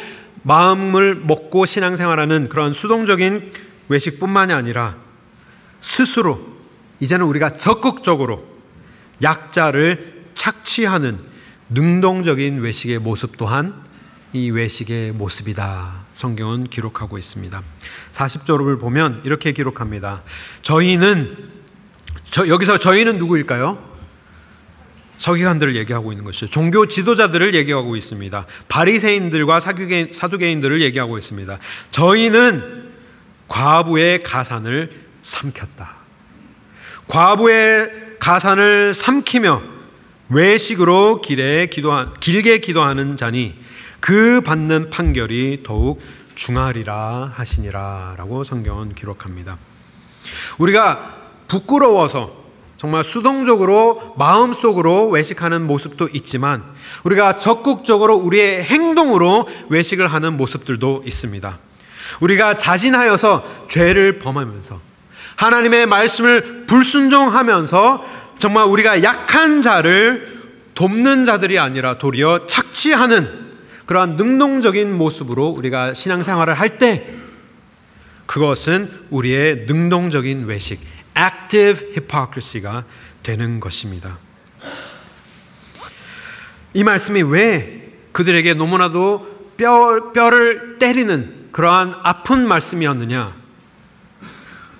마음을 먹고 신앙생활하는 그런 수동적인 외식뿐만이 아니라 스스로 이제는 우리가 적극적으로 약자를 착취하는 능동적인 외식의 모습 또한 이 외식의 모습이다. 성경은 기록하고 있습니다. 40절을 보면 이렇게 기록합니다. 여기서 저희는 누구일까요? 서기관들을 얘기하고 있는 것이죠. 종교 지도자들을 얘기하고 있습니다. 바리새인들과 사두개인들을 얘기하고 있습니다. 저희는 과부의 가산을 삼켰다. 과부의 가산을 삼키며 외식으로 길게 기도하는 자니 그 받는 판결이 더욱 중하리라 하시니라 라고 성경은 기록합니다. 우리가 부끄러워서 정말 수동적으로 마음속으로 외식하는 모습도 있지만 우리가 적극적으로 우리의 행동으로 외식을 하는 모습들도 있습니다. 우리가 자진하여서 죄를 범하면서 하나님의 말씀을 불순종하면서 정말 우리가 약한 자를 돕는 자들이 아니라 도리어 착취하는 그러한 능동적인 모습으로 우리가 신앙생활을 할 때 그것은 우리의 능동적인 외식, active hypocrisy가 되는 것입니다. 이 말씀이 왜 그들에게 너무나도 뼈를 때리는 그러한 아픈 말씀이었느냐?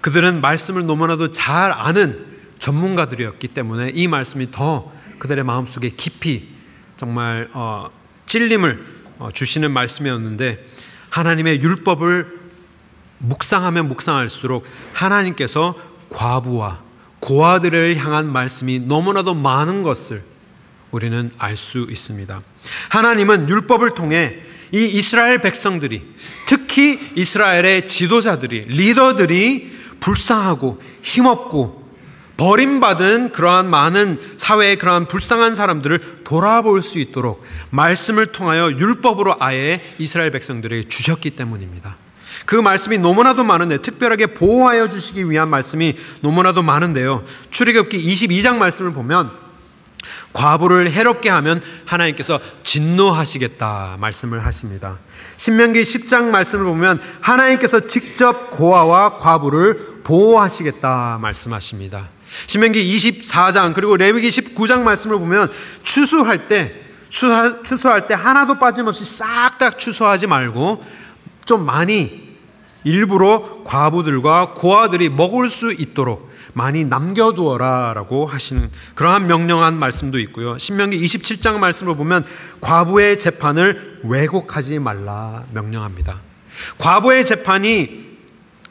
그들은 말씀을 너무나도 잘 아는 전문가들이었기 때문에 이 말씀이 더 그들의 마음속에 깊이 정말 찔림을 주시는 말씀이었는데, 하나님의 율법을 묵상하면 묵상할수록 하나님께서 과부와 고아들을 향한 말씀이 너무나도 많은 것을 우리는 알 수 있습니다. 하나님은 율법을 통해 이 이스라엘 백성들이, 특히 이스라엘의 지도자들이, 리더들이 불쌍하고 힘없고 버림받은 그러한 많은 사회의 그러한 불쌍한 사람들을 돌아볼 수 있도록 말씀을 통하여 율법으로 아예 이스라엘 백성들에게 주셨기 때문입니다. 그 말씀이 너무나도 많은데, 특별하게 보호하여 주시기 위한 말씀이 너무나도 많은데요, 출애굽기 22장 말씀을 보면 과부를 해롭게 하면 하나님께서 진노하시겠다 말씀을 하십니다. 신명기 10장 말씀을 보면 하나님께서 직접 고아와 과부를 보호하시겠다 말씀하십니다. 신명기 24장 그리고 레위기 19장 말씀을 보면 추수할 때 하나도 빠짐없이 싹 다 추수하지 말고 좀 많이 일부러 과부들과 고아들이 먹을 수 있도록 많이 남겨두어라 라고 하시는 그러한 명령한 말씀도 있고요. 신명기 27장 말씀을 보면 과부의 재판을 왜곡하지 말라 명령합니다. 과부의 재판이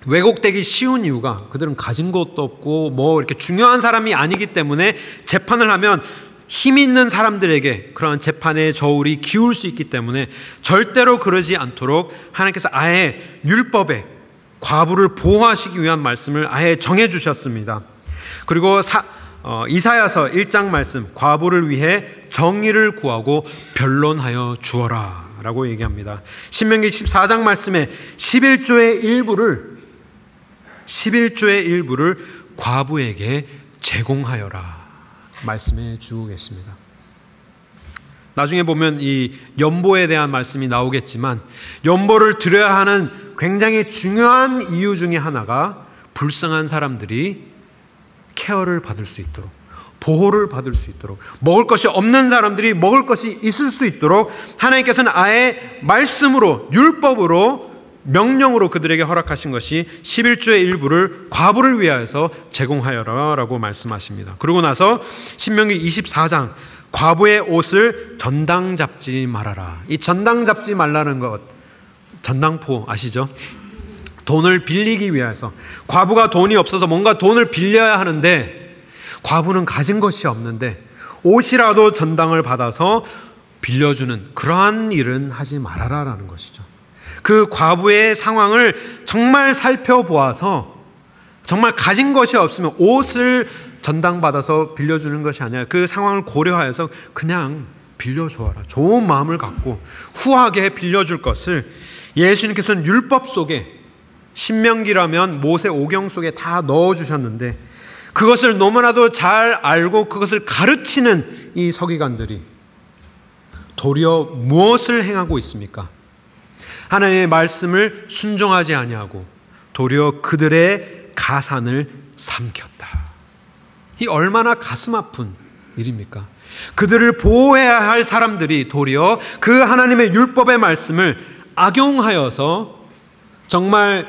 왜곡되기 쉬운 이유가 그들은 가진 것도 없고 뭐 이렇게 중요한 사람이 아니기 때문에 재판을 하면 힘 있는 사람들에게 그러한 재판의 저울이 기울 수 있기 때문에 절대로 그러지 않도록 하나님께서 아예 율법에 과부를 보호하시기 위한 말씀을 아예 정해 주셨습니다. 그리고 이사야서 1장 말씀, 과부를 위해 정의를 구하고 변론하여 주어라 라고 얘기합니다. 신명기 14장 말씀에 11조의 일부를 과부에게 제공하여라 말씀해 주고 계십니다. 나중에 보면 이 연보에 대한 말씀이 나오겠지만, 연보를 드려야 하는 굉장히 중요한 이유 중에 하나가 불쌍한 사람들이 케어를 받을 수 있도록, 보호를 받을 수 있도록, 먹을 것이 없는 사람들이 먹을 것이 있을 수 있도록 하나님께서는 아예 말씀으로, 율법으로, 명령으로 그들에게 허락하신 것이 11조의 일부를 과부를 위하여서 제공하여라 라고 말씀하십니다. 그러고 나서 신명기 24장 과부의 옷을 전당 잡지 말아라. 이 전당 잡지 말라는 것, 전당포 아시죠? 돈을 빌리기 위해서, 과부가 돈이 없어서 뭔가 돈을 빌려야 하는데 과부는 가진 것이 없는데 옷이라도 전당을 받아서 빌려주는 그러한 일은 하지 말아라라는 것이죠. 그 과부의 상황을 정말 살펴보아서 정말 가진 것이 없으면 옷을 전당받아서 빌려주는 것이 아니라 그 상황을 고려하여서 그냥 빌려주어라. 좋은 마음을 갖고 후하게 빌려줄 것을 예수님께서는 율법 속에, 신명기라면 모세 오경 속에 다 넣어주셨는데, 그것을 너무나도 잘 알고 그것을 가르치는 이 서기관들이 도리어 무엇을 행하고 있습니까? 하나님의 말씀을 순종하지 아니하고 도리어 그들의 가산을 삼켰다. 이 얼마나 가슴 아픈 일입니까? 그들을 보호해야 할 사람들이 도리어 그 하나님의 율법의 말씀을 악용하여서 정말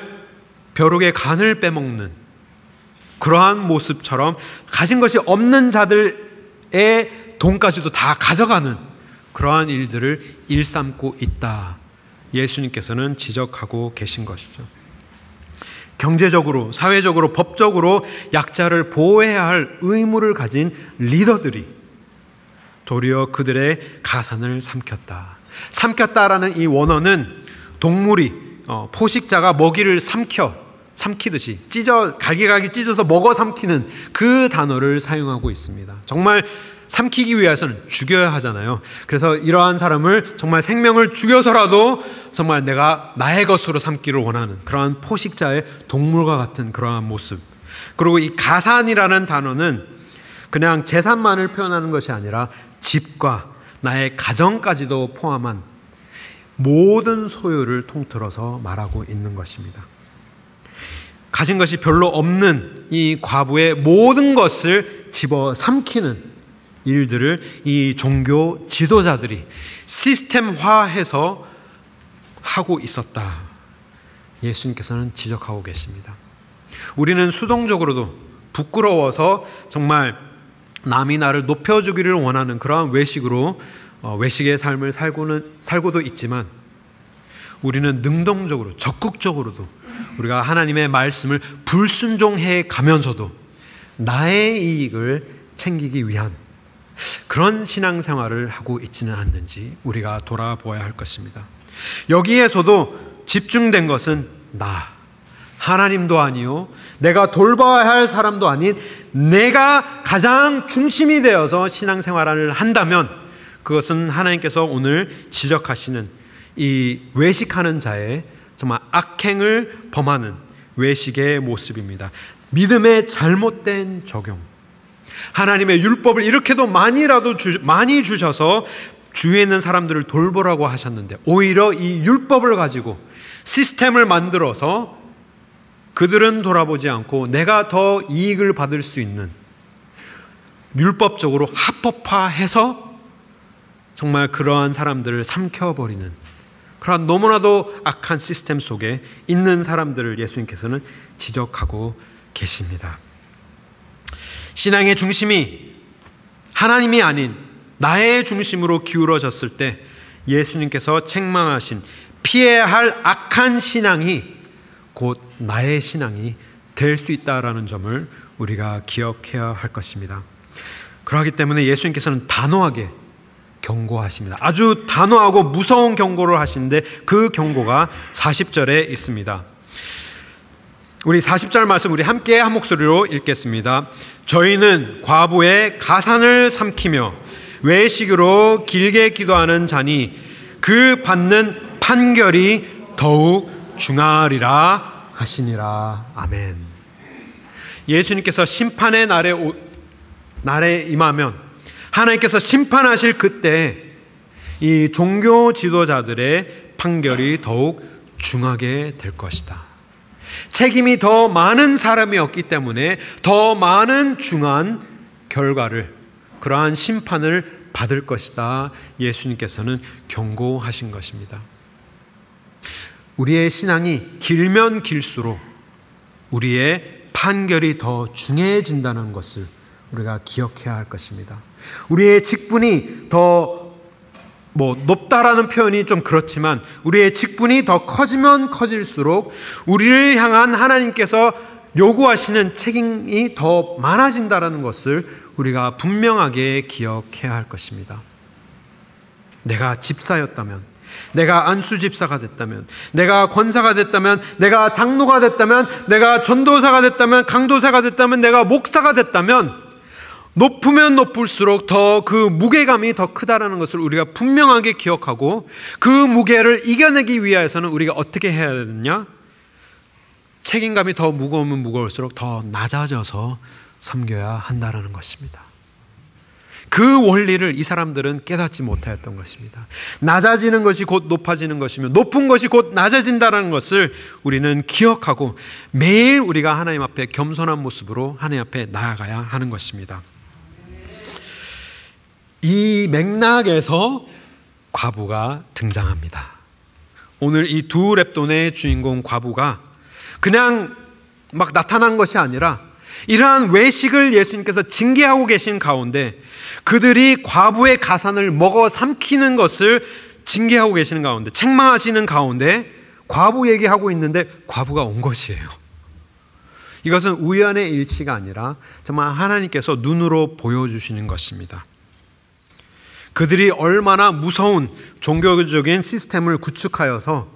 벼룩의 간을 빼먹는 그러한 모습처럼 가진 것이 없는 자들의 돈까지도 다 가져가는 그러한 일들을 일삼고 있다. 예수님께서는 지적하고 계신 것이죠. 경제적으로, 사회적으로, 법적으로 약자를 보호해야 할 의무를 가진 리더들이 도리어 그들의 가산을 삼켰다라는 이 원어는 동물이 포식자가 먹이를 삼키듯이 갈기갈기 찢어서 먹어 삼키는 그 단어를 사용하고 있습니다. 정말 삼키기 위해서는 죽여야 하잖아요. 그래서 이러한 사람을 정말 생명을 죽여서라도 정말 내가 나의 것으로 삼기를 원하는 그러한 포식자의 동물과 같은 그러한 모습. 그리고 이 가산이라는 단어는 그냥 재산만을 표현하는 것이 아니라 집과 나의 가정까지도 포함한 모든 소유를 통틀어서 말하고 있는 것입니다. 가진 것이 별로 없는 이 과부의 모든 것을 집어 삼키는 일들을 이 종교 지도자들이 시스템화해서 하고 있었다. 예수님께서는 지적하고 계십니다. 우리는 수동적으로도 부끄러워서 정말 남이 나를 높여주기를 원하는 그러한 외식으로 외식의 삶을 살고도 있지만, 우리는 능동적으로 적극적으로도 우리가 하나님의 말씀을 불순종해 가면서도 나의 이익을 챙기기 위한 그런 신앙생활을 하고 있지는 않는지 우리가 돌아보아야 할 것입니다. 여기에서도 집중된 것은 하나님도 아니요, 내가 돌봐야 할 사람도 아닌 내가 가장 중심이 되어서 신앙생활을 한다면 그것은 하나님께서 오늘 지적하시는 이 외식하는 자의 정말 악행을 범하는 외식의 모습입니다. 믿음의 잘못된 적용. 하나님의 율법을 이렇게도 많이 주셔서 주위에 있는 사람들을 돌보라고 하셨는데 오히려 이 율법을 가지고 시스템을 만들어서 그들은 돌아보지 않고 내가 더 이익을 받을 수 있는, 율법적으로 합법화해서 정말 그러한 사람들을 삼켜버리는 그러한 너무나도 악한 시스템 속에 있는 사람들을 예수님께서는 지적하고 계십니다. 신앙의 중심이 하나님이 아닌 나의 중심으로 기울어졌을 때 예수님께서 책망하신 피해야 할 악한 신앙이 곧 나의 신앙이 될 수 있다라는 점을 우리가 기억해야 할 것입니다. 그렇기 때문에 예수님께서는 단호하게 경고하십니다. 아주 단호하고 무서운 경고를 하시는데 그 경고가 40절에 있습니다. 우리 40절 말씀 우리 함께 한 목소리로 읽겠습니다. 저희는 과부의 가산을 삼키며 외식으로 길게 기도하는 자니 그 받는 판결이 더욱 중하리라 하시니라. 아멘. 예수님께서 심판의 날에 임하면 하나님께서 심판하실 그때 이 종교 지도자들의 판결이 더욱 중하게 될 것이다. 책임이 더 많은 사람이었기 때문에 더 많은 중한 결과를, 그러한 심판을 받을 것이다. 예수님께서는 경고하신 것입니다. 우리의 신앙이 길면 길수록 우리의 판결이 더 중해진다는 것을 우리가 기억해야 할 것입니다. 우리의 직분이 더 높다라는 표현이 좀 그렇지만 우리의 직분이 더 커지면 커질수록 우리를 향한 하나님께서 요구하시는 책임이 더 많아진다라는 것을 우리가 분명하게 기억해야 할 것입니다. 내가 집사였다면, 내가 안수집사가 됐다면, 내가 권사가 됐다면, 내가 장로가 됐다면, 내가 전도사가 됐다면, 강도사가 됐다면, 내가 목사가 됐다면 높으면 높을수록 더 그 무게감이 더 크다라는 것을 우리가 분명하게 기억하고 그 무게를 이겨내기 위해서는 우리가 어떻게 해야 되느냐? 책임감이 더 무거우면 무거울수록 더 낮아져서 섬겨야 한다는 것입니다. 그 원리를 이 사람들은 깨닫지 못하였던 것입니다. 낮아지는 것이 곧 높아지는 것이며 높은 것이 곧 낮아진다는 것을 우리는 기억하고 매일 우리가 하나님 앞에 겸손한 모습으로 하나님 앞에 나아가야 하는 것입니다. 이 맥락에서 과부가 등장합니다. 오늘 이 두 렙돈의 주인공 과부가 그냥 막 나타난 것이 아니라 이러한 외식을 예수님께서 징계하고 계신 가운데 그들이 과부의 가산을 먹어 삼키는 것을 징계하고 계시는 가운데, 책망하시는 가운데 과부 얘기하고 있는데 과부가 온 것이에요. 이것은 우연의 일치가 아니라 정말 하나님께서 눈으로 보여주시는 것입니다. 그들이 얼마나 무서운 종교적인 시스템을 구축하여서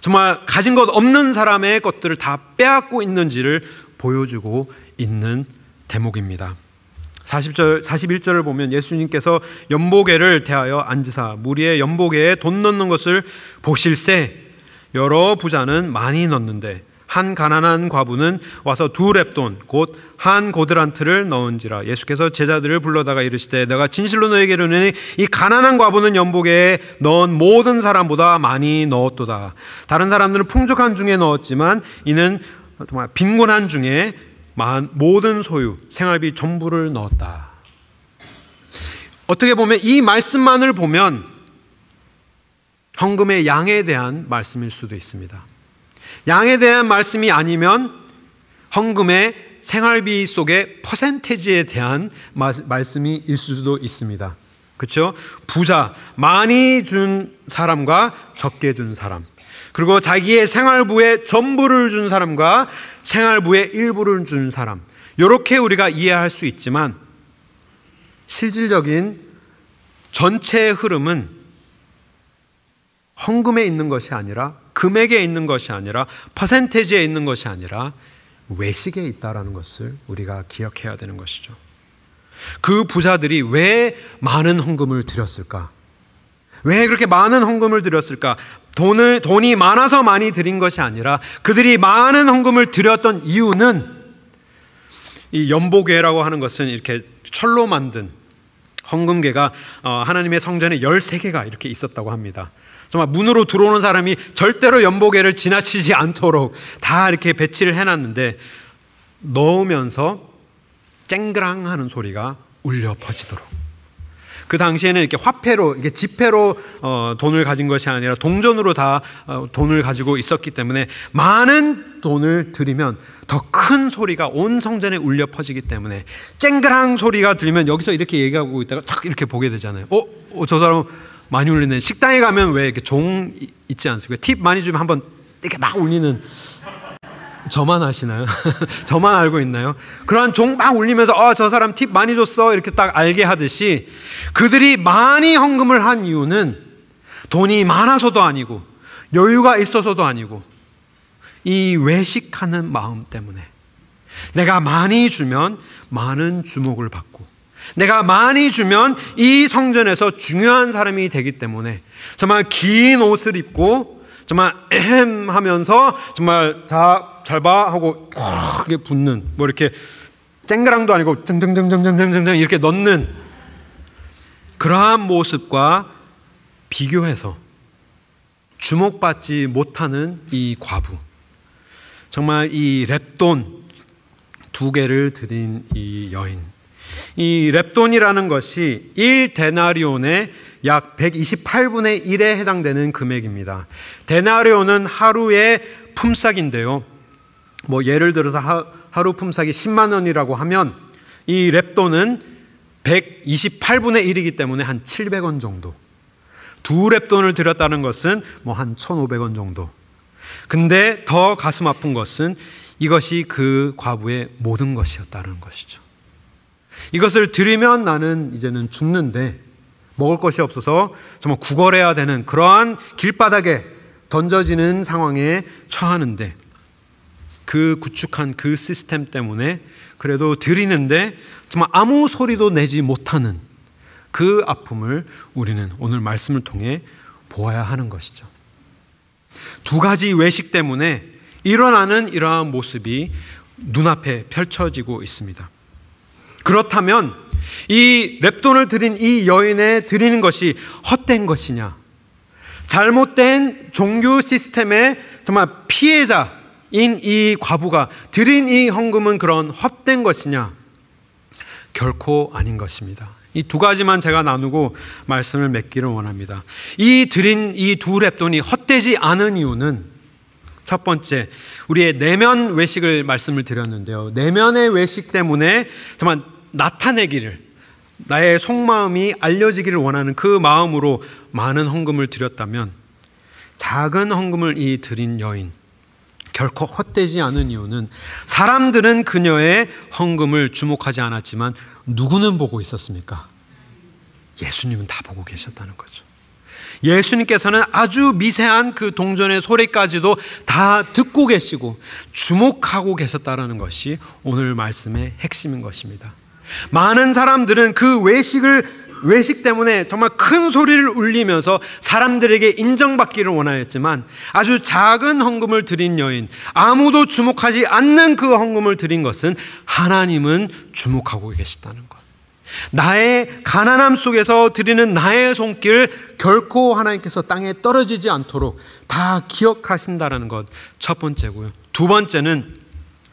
정말 가진 것 없는 사람의 것들을 다 빼앗고 있는지를 보여주고 있는 대목입니다. 41절을 보면 예수님께서 연보계를 대하여 앉으사 무리의 연보계에 돈 넣는 것을 보실새 여러 부자는 많이 넣는데 한 가난한 과부는 와서 두 렙돈 곧 한 고드란트를 넣은지라. 예수께서 제자들을 불러다가 이르시되 내가 진실로 너에게 이르노니 이 가난한 과부는 연보계에 넣은 모든 사람보다 많이 넣었도다. 다른 사람들은 풍족한 중에 넣었지만 이는 정말 빈곤한 중에 모든 소유 생활비 전부를 넣었다. 어떻게 보면 이 말씀만을 보면 헌금의 양에 대한 말씀일 수도 있습니다. 양에 대한 말씀이 아니면 헌금의 생활비 속의 퍼센테이지에 대한 말씀이 일 수도 있습니다. 그렇죠? 부자, 많이 준 사람과 적게 준 사람, 그리고 자기의 생활부의 전부를 준 사람과 생활부의 일부를 준 사람, 이렇게 우리가 이해할 수 있지만 실질적인 전체의 흐름은 헌금에 있는 것이 아니라, 금액에 있는 것이 아니라, 퍼센테이지에 있는 것이 아니라 외식에 있다라는 것을 우리가 기억해야 되는 것이죠. 그 부자들이 왜 많은 헌금을 드렸을까? 왜 그렇게 많은 헌금을 드렸을까? 돈이 많아서 많이 드린 것이 아니라 그들이 많은 헌금을 드렸던 이유는, 이 연보궤라고 하는 것은 이렇게 철로 만든 헌금궤가 하나님의 성전에 13개가 이렇게 있었다고 합니다. 정말 문으로 들어오는 사람이 절대로 연보궤를 지나치지 않도록 다 이렇게 배치를 해놨는데, 넣으면서 쨍그랑하는 소리가 울려 퍼지도록. 그 당시에는 이렇게 화폐로, 이게 지폐로 돈을 가진 것이 아니라 동전으로 다 돈을 가지고 있었기 때문에 많은 돈을 드리면 더 큰 소리가 온 성전에 울려 퍼지기 때문에, 쨍그랑 소리가 들리면 여기서 이렇게 얘기하고 있다가 탁 이렇게 보게 되잖아요. 저 사람 많이 울리네. 식당에 가면 왜 이렇게 종 있지 않습니까? 팁 많이 주면 한번 이렇게 막 울리는, 저만 아시나요? 저만 알고 있나요? 그러한 종 막 울리면서 저 사람 팁 많이 줬어 이렇게 딱 알게 하듯이, 그들이 많이 헌금을 한 이유는 돈이 많아서도 아니고 여유가 있어서도 아니고 이 외식하는 마음 때문에, 내가 많이 주면 많은 주목을 받고, 내가 많이 주면 이 성전에서 중요한 사람이 되기 때문에 정말 긴 옷을 입고 정말 에헴 하면서 정말 잘 봐 하고 크게 붓는, 뭐 이렇게 쨍그랑도 아니고 쨍쨍쨍쨍쨍쨍 이렇게 넣는 그러한 모습과 비교해서 주목받지 못하는 이 과부, 정말 이 렙돈 2개를 드린 이 여인, 이 렙돈이라는 것이 1데나리온의 약 128분의 1에 해당되는 금액입니다. 데나리온은 하루의 품삯인데요, 뭐 예를 들어서 하루 품삯이 10만 원이라고 하면 이 렙돈은 128분의 1이기 때문에 한 700원 정도, 2렙돈을 드렸다는 것은 뭐 한 1,500원 정도. 근데 더 가슴 아픈 것은 이것이 그 과부의 모든 것이었다는 것이죠. 이것을 드리면 나는 이제는 죽는데 먹을 것이 없어서 정말 구걸해야 되는 그러한 길바닥에 던져지는 상황에 처하는데, 그 구축한 그 시스템 때문에 그래도 드리는데 정말 아무 소리도 내지 못하는 그 아픔을 우리는 오늘 말씀을 통해 보아야 하는 것이죠. 2가지 외식 때문에 일어나는 이러한 모습이 눈앞에 펼쳐지고 있습니다. 그렇다면 이 렙돈을 드린 이 여인에 드리는 것이 헛된 것이냐, 잘못된 종교 시스템의 정말 피해자인 이 과부가 드린 이 헌금은 그런 헛된 것이냐? 결코 아닌 것입니다. 이 2가지만 제가 나누고 말씀을 맺기를 원합니다. 이 드린 이 2렙돈이 헛되지 않은 이유는, 첫 번째, 우리의 내면 외식을 말씀을 드렸는데요, 내면의 외식 때문에 정말 나타내기를, 나의 속마음이 알려지기를 원하는 그 마음으로 많은 헌금을 드렸다면, 작은 헌금을 이 드린 여인 결코 헛되지 않은 이유는, 사람들은 그녀의 헌금을 주목하지 않았지만 누구는 보고 있었습니까? 예수님은 다 보고 계셨다는 거죠. 예수님께서는 아주 미세한 그 동전의 소리까지도 다 듣고 계시고 주목하고 계셨다는 것이 오늘 말씀의 핵심인 것입니다. 많은 사람들은 그 외식 때문에 정말 큰 소리를 울리면서 사람들에게 인정받기를 원하였지만, 아주 작은 헌금을 드린 여인, 아무도 주목하지 않는 그 헌금을 드린 것은 하나님은 주목하고 계시다는 것. 나의 가난함 속에서 드리는 나의 손길 결코 하나님께서 땅에 떨어지지 않도록 다 기억하신다는 것, 첫 번째고요. 2번째는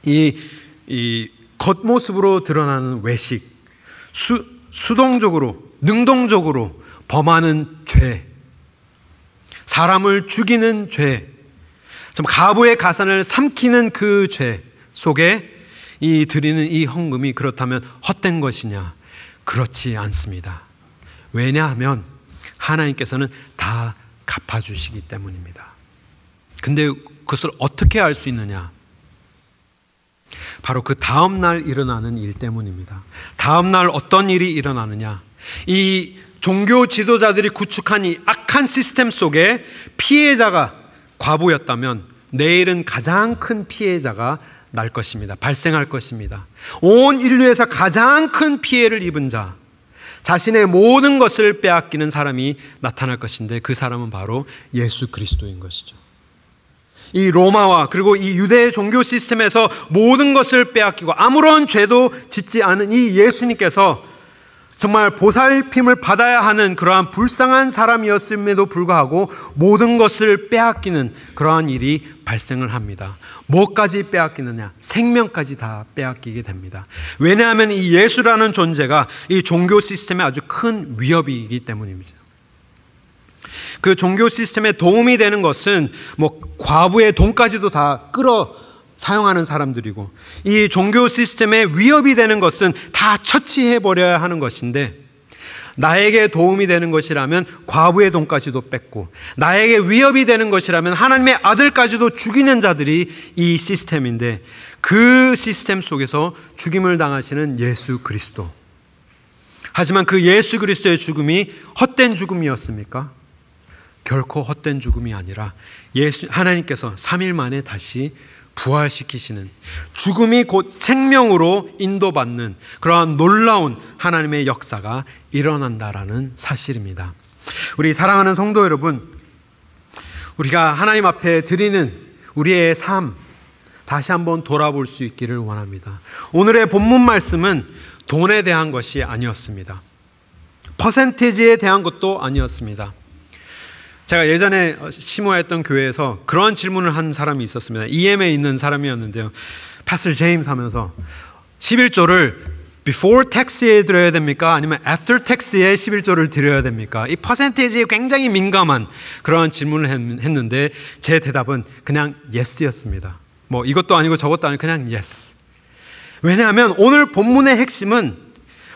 이 겉모습으로 드러나는 외식, 수동적으로, 능동적으로 범하는 죄, 사람을 죽이는 죄, 좀 가부의 가산을 삼키는 그 죄 속에 이 드리는 이 헌금이 그렇다면 헛된 것이냐? 그렇지 않습니다. 왜냐하면 하나님께서는 다 갚아주시기 때문입니다. 근데 그것을 어떻게 알 수 있느냐? 바로 그 다음날 일어나는 일 때문입니다. 다음날 어떤 일이 일어나느냐? 이 종교 지도자들이 구축한 이 악한 시스템 속에 피해자가 과부였다면 내일은 가장 큰 피해자가 날 것입니다. 발생할 것입니다. 온 인류에서 가장 큰 피해를 입은 자, 자신의 모든 것을 빼앗기는 사람이 나타날 것인데 그 사람은 바로 예수 그리스도인 것이죠. 이 로마와 그리고 이 유대 종교 시스템에서 모든 것을 빼앗기고 아무런 죄도 짓지 않은 이 예수님께서 정말 보살핌을 받아야 하는 그러한 불쌍한 사람이었음에도 불구하고 모든 것을 빼앗기는 그러한 일이 발생을 합니다. 뭐까지 빼앗기느냐? 생명까지 다 빼앗기게 됩니다. 왜냐하면 이 예수라는 존재가 이 종교 시스템에 아주 큰 위협이기 때문입니다. 그 종교 시스템에 도움이 되는 것은 뭐 과부의 돈까지도 다 끌어 사용하는 사람들이고, 이 종교 시스템에 위협이 되는 것은 다 처치해버려야 하는 것인데, 나에게 도움이 되는 것이라면 과부의 돈까지도 뺏고, 나에게 위협이 되는 것이라면 하나님의 아들까지도 죽이는 자들이 이 시스템인데, 그 시스템 속에서 죽임을 당하시는 예수 그리스도. 하지만 그 예수 그리스도의 죽음이 헛된 죽음이었습니까? 결코 헛된 죽음이 아니라 하나님께서 3일 만에 다시 부활시키시는, 죽음이 곧 생명으로 인도받는 그러한 놀라운 하나님의 역사가 일어난다라는 사실입니다. 우리 사랑하는 성도 여러분, 우리가 하나님 앞에 드리는 우리의 삶 다시 한번 돌아볼 수 있기를 원합니다. 오늘의 본문 말씀은 돈에 대한 것이 아니었습니다. 퍼센티지에 대한 것도 아니었습니다. 제가 예전에 심호했던 교회에서 그런 질문을 한 사람이 있었습니다. EM에 있는 사람이었는데요. 패스터 제임스 하면서 11조를 before tax에 드려야 됩니까? 아니면 after tax에 11조를 드려야 됩니까? 이 퍼센테이지에 굉장히 민감한 그런 질문을 했는데 제 대답은 그냥 yes였습니다. 뭐 이것도 아니고 저것도 아니고 그냥 yes. 왜냐하면 오늘 본문의 핵심은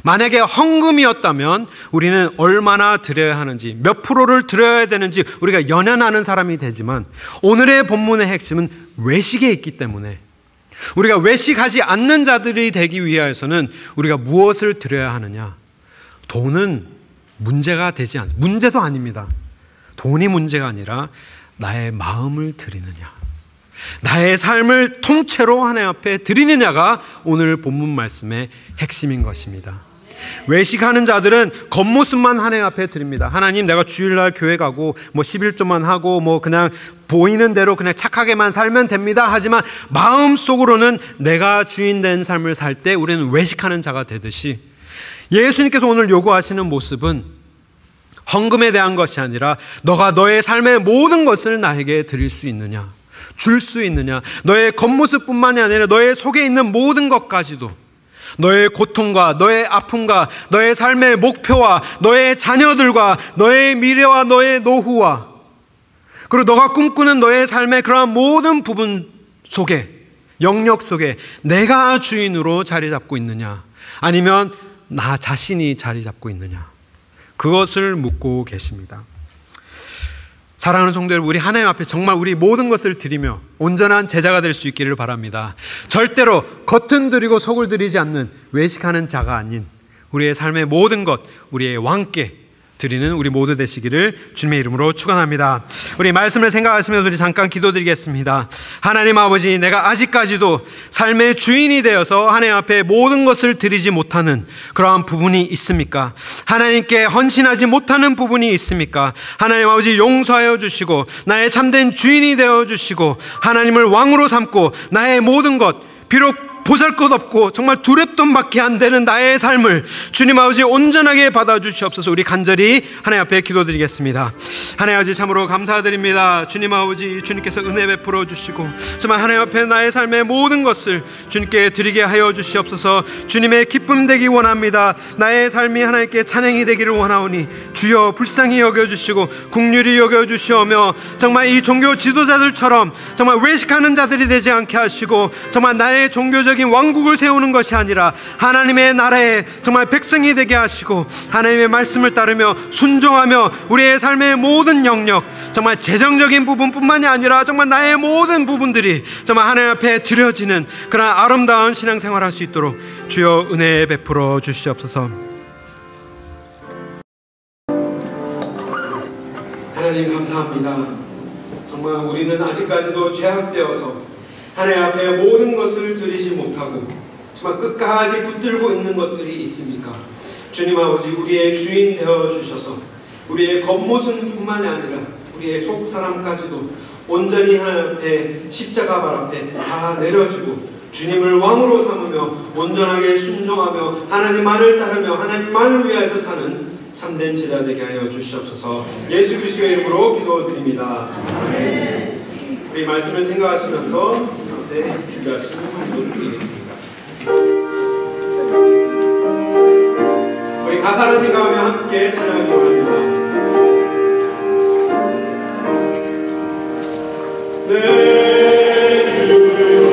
만약에 헌금이었다면 우리는 얼마나 드려야 하는지, 몇 프로를 드려야 되는지 우리가 연연하는 사람이 되지만, 오늘의 본문의 핵심은 외식에 있기 때문에 우리가 외식하지 않는 자들이 되기 위해서는 우리가 무엇을 드려야 하느냐? 돈은 문제가 되지 않습니다. 문제도 아닙니다. 돈이 문제가 아니라 나의 마음을 드리느냐, 나의 삶을 통째로 하나님 앞에 드리느냐가 오늘 본문 말씀의 핵심인 것입니다. 외식하는 자들은 겉모습만 하나님 앞에 드립니다. 하나님, 내가 주일날 교회 가고 뭐 11조만 하고 뭐 그냥 보이는 대로 그냥 착하게만 살면 됩니다. 하지만 마음속으로는 내가 주인 된 삶을 살 때 우리는 외식하는 자가 되듯이, 예수님께서 오늘 요구하시는 모습은 헌금에 대한 것이 아니라 너가 너의 삶의 모든 것을 나에게 드릴 수 있느냐, 줄 수 있느냐, 너의 겉모습뿐만이 아니라 너의 속에 있는 모든 것까지도, 너의 고통과 너의 아픔과 너의 삶의 목표와 너의 자녀들과 너의 미래와 너의 노후와 그리고 너가 꿈꾸는 너의 삶의 그러한 모든 부분 속에, 영역 속에 내가 주인으로 자리 잡고 있느냐, 아니면 나 자신이 자리 잡고 있느냐, 그것을 묻고 계십니다. 사랑하는 성도 여러분, 우리 하나님 앞에 정말 우리 모든 것을 드리며 온전한 제자가 될 수 있기를 바랍니다. 절대로 겉은 드리고 속을 드리지 않는 외식하는 자가 아닌 우리의 삶의 모든 것, 우리의 왕께 드리는 우리 모두 되시기를 주님의 이름으로 축원합니다. 우리 말씀을 생각하시면서 우리 잠깐 기도드리겠습니다. 하나님 아버지, 내가 아직까지도 삶의 주인이 되어서 하나님 앞에 모든 것을 드리지 못하는 그러한 부분이 있습니까? 하나님께 헌신하지 못하는 부분이 있습니까? 하나님 아버지, 용서하여 주시고 나의 참된 주인이 되어 주시고 하나님을 왕으로 삼고 나의 모든 것, 비록 보잘것없고 정말 두렵돈밖에 안 되는 나의 삶을 주님 아버지 온전하게 받아주시옵소서. 우리 간절히 하나님 앞에 기도드리겠습니다. 하나님 아버지 참으로 감사드립니다. 주님 아버지, 주님께서 은혜 베풀어 주시고 정말 하나님 앞에 나의 삶의 모든 것을 주님께 드리게 하여 주시옵소서. 주님의 기쁨 되기 원합니다. 나의 삶이 하나님께 찬양이 되기를 원하오니 주여 불쌍히 여겨주시고 긍휼히 여겨주시오며 정말 이 종교 지도자들처럼 정말 외식하는 자들이 되지 않게 하시고 정말 나의 종교적인 왕국을 세우는 것이 아니라 하나님의 나라의 정말 백성이 되게 하시고 하나님의 말씀을 따르며 순종하며 우리의 삶의 모든 영역, 정말 재정적인 부분뿐만이 아니라 정말 나의 모든 부분들이 정말 하나님 앞에 드려지는 그런 아름다운 신앙생활 할 수 있도록 주여 은혜 베풀어 주시옵소서. 하나님 감사합니다. 정말 우리는 아직까지도 죄악되어서 하나님 앞에 모든 것을 드리지 못하고 정말 끝까지 붙들고 있는 것들이 있습니까? 주님 아버지, 우리의 주인 되어 주셔서 우리의 겉모습뿐만이 아니라 우리의 속 사람까지도 온전히 하나님 앞에 십자가 발 앞에 다 내려주고 주님을 왕으로 삼으며 온전하게 순종하며 하나님만을 따르며 하나님만을 위하여서 사는 참된 제자 되게 하여 주시옵소서. 예수 그리스도의 이름으로 기도드립니다. 아멘. 우리 말씀을 생각하시면서 주님 준비하시는 기도를 드리겠습니다. 우리 가사를 생각하며 함께 찬양하기 원합니다. 내 주여 주님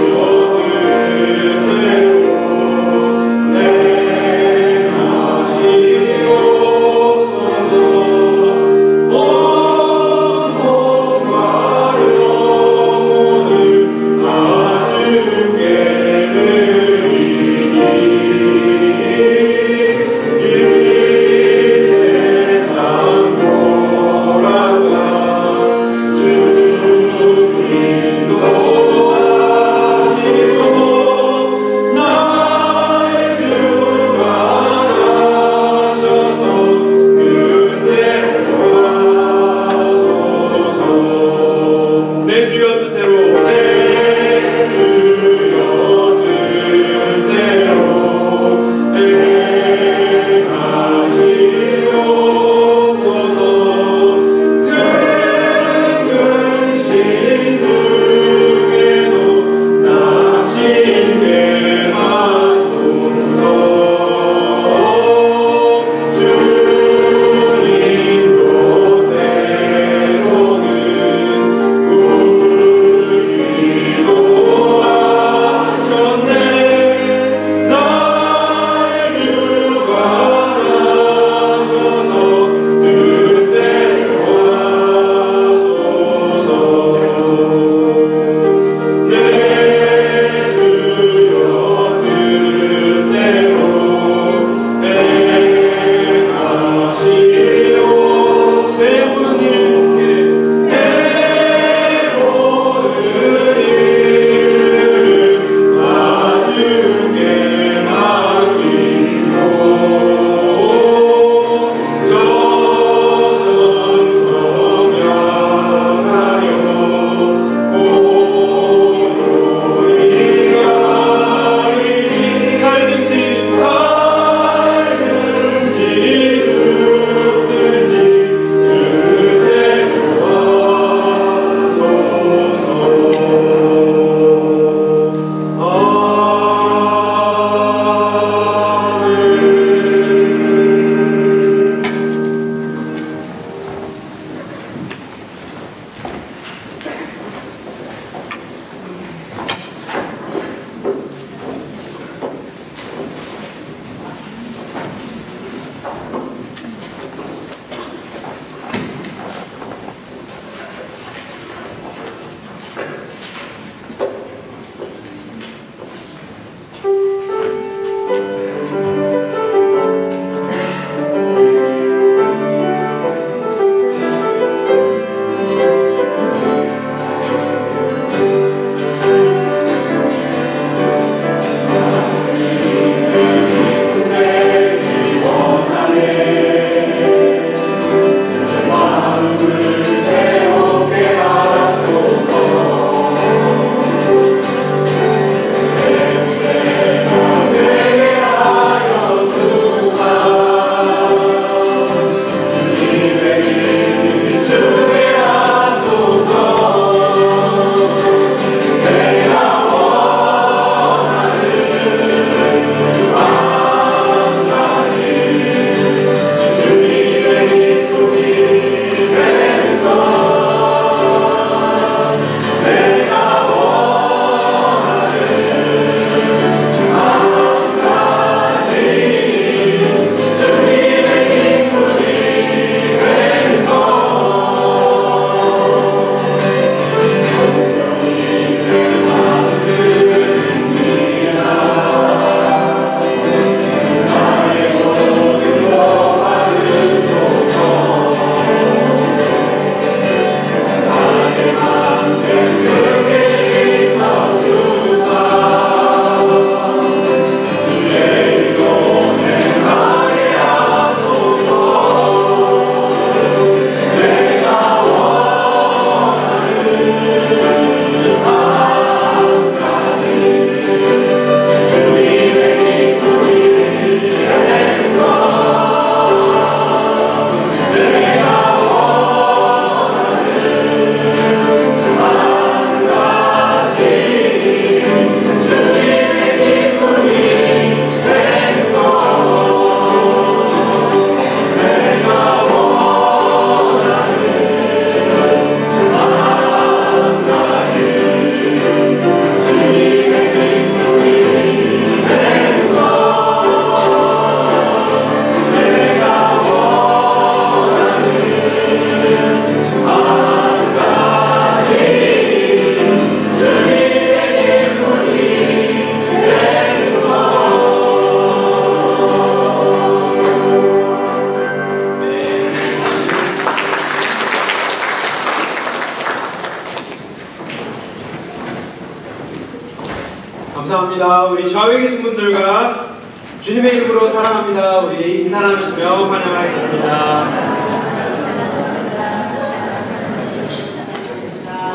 자, 우리 좌우에 계신 분들과 주님의 이름으로 사랑합니다. 우리 인사 나누시며 환영하겠습니다.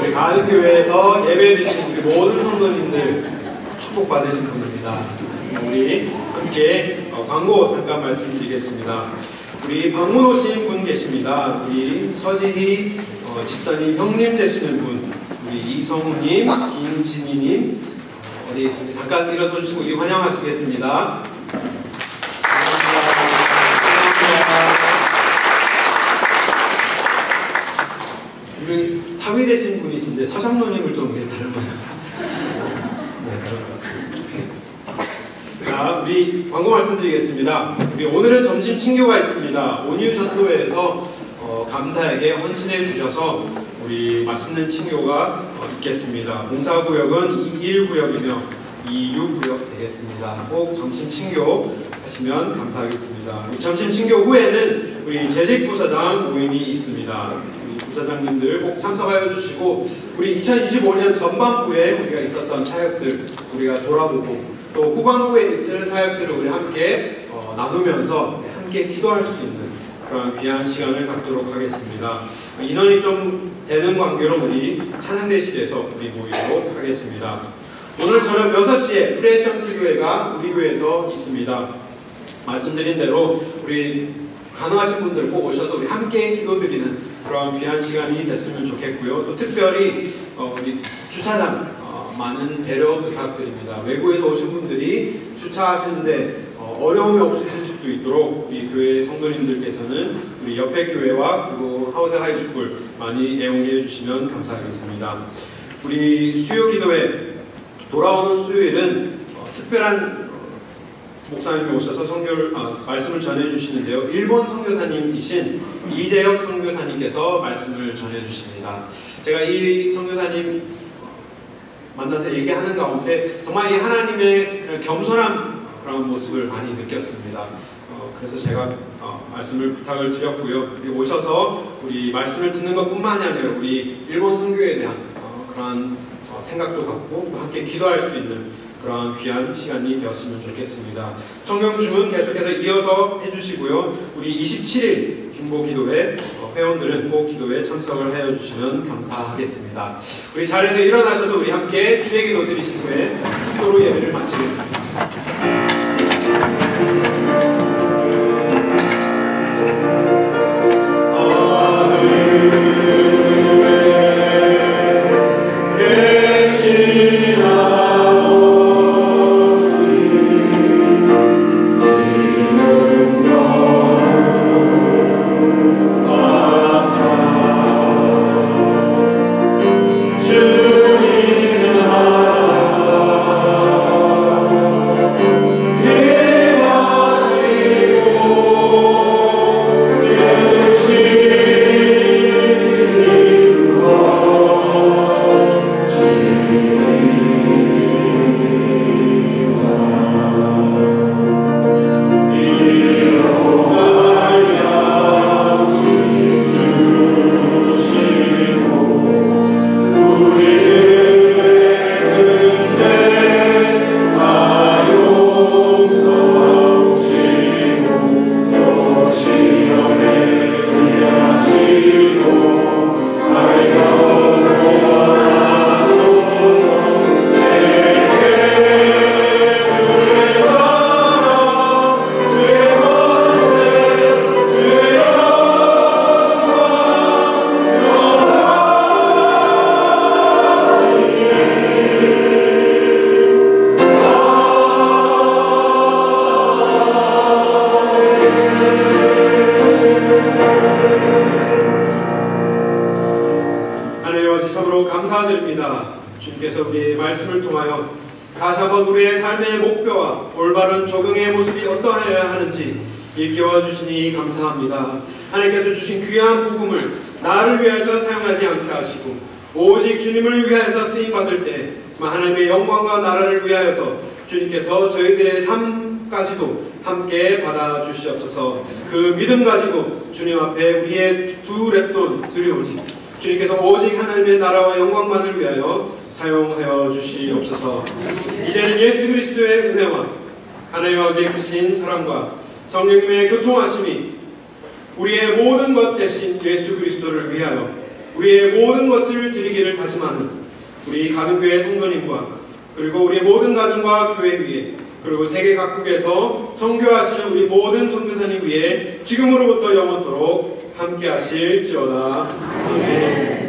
우리 가은교회에서 예배드신 우리 모든 성도님들 축복받으신 분입니다. 우리 함께 광고 잠깐 말씀드리겠습니다. 우리 방문 오신 분 계십니다. 우리 서지희 집사님 형님 되시는 분, 우리 이성우님, 김진희님 어디 계십니까? 잠깐 일어서 주시고 우리 환영하시겠습니다. 우리 사위 되신 분이신데 서장로님을 좀 닮아요. 네, 그런 것 같습니다. 자, 우리 광고 말씀드리겠습니다. 우리 오늘은 점심 친교가 있습니다. 온유 전도회에서 감사에게 헌신해 주셔서 우리 맛있는 친교가 있겠습니다. 봉사구역은 21구역이며 26구역 되겠습니다. 꼭 점심 친교 하시면 감사하겠습니다. 우리 점심 친교 후에는 우리 재직부사장 모임이 있습니다. 우리 부사장님들 꼭 참석하여 주시고 우리 2025년 전반부에 우리가 있었던 사역들 우리가 돌아보고 또 후반부에 있을 사역들을 우리 함께 나누면서 함께 기도할 수 있는 그런 귀한 시간을 갖도록 하겠습니다. 인원이 좀 되는 관계로 우리 찬양대실에서 우리 모이도록 하겠습니다. 오늘 저녁 6시에 프레션 기도회가 우리 교회에서 있습니다. 말씀드린 대로 우리 가능하신 분들 꼭 오셔서 우리 함께 기도드리는 그런 귀한 시간이 됐으면 좋겠고요. 또 특별히 우리 주차장 많은 배려 부탁드립니다. 외국에서 오신 분들이 주차하시는데 어려움이 없으실 수 있도록 우리 교회 성도님들께서는 우리 옆에 교회와 그리고 하워드 하이스쿨 많이 애용해 주시면 감사하겠습니다. 우리 수요 기도회 돌아오는 수요일은 특별한 목사님이 오셔서 말씀을 전해주시는데요. 일본 선교사님이신 이재혁 선교사님께서 말씀을 전해주십니다. 제가 이 선교사님 만나서 얘기하는 가운데 정말 이 하나님의 그런 겸손한 그런 모습을 많이 느꼈습니다. 그래서 제가 말씀을 부탁을 드렸고요. 그리고 오셔서 우리 말씀을 듣는 것뿐만이 아니라 우리 일본 선교에 대한 그런 생각도 갖고 함께 기도할 수 있는 그런 귀한 시간이 되었으면 좋겠습니다. 성경주문 계속해서 이어서 해주시고요. 우리 27일 중보기도회 회원들은 꼭 기도에 참석을 해주시면 감사하겠습니다. 우리 자리에서 일어나셔서 우리 함께 주의 기도 드리신 후에 축도로 예배를 마치겠습니다. 주님께서 우리의 말씀을 통하여 다시 한번 우리의 삶의 목표와 올바른 적응의 모습이 어떠하여야 하는지 일깨워 주시니 감사합니다. 하나님께서 주신 귀한 복음을 나를 위해서 사용하지 않게 하시고 오직 주님을 위하여서 쓰임받을 때 하나님의 영광과 나라를 위하여서 주님께서 저희들의 삶까지도 함께 받아주시옵소서. 그 믿음 가지고 주님 앞에 우리의 두 랩돈 드리오니 주님께서 오직 하나님의 나라와 영광만을 위하여 사용하여 주시옵소서. 이제는 예수 그리스도의 은혜와 하나님 아버지의 크신 사랑과 성령님의 교통하심이 우리의 모든 것 대신 예수 그리스도를 위하여 우리의 모든 것을 드리기를 다짐하는 우리 가는교회 성도님과 그리고 우리의 모든 가정과 교회 위에 그리고 세계 각국에서 선교하시는 우리 모든 선교사님 위에 지금으로부터 영원토록 함께 하실지어다. 아멘.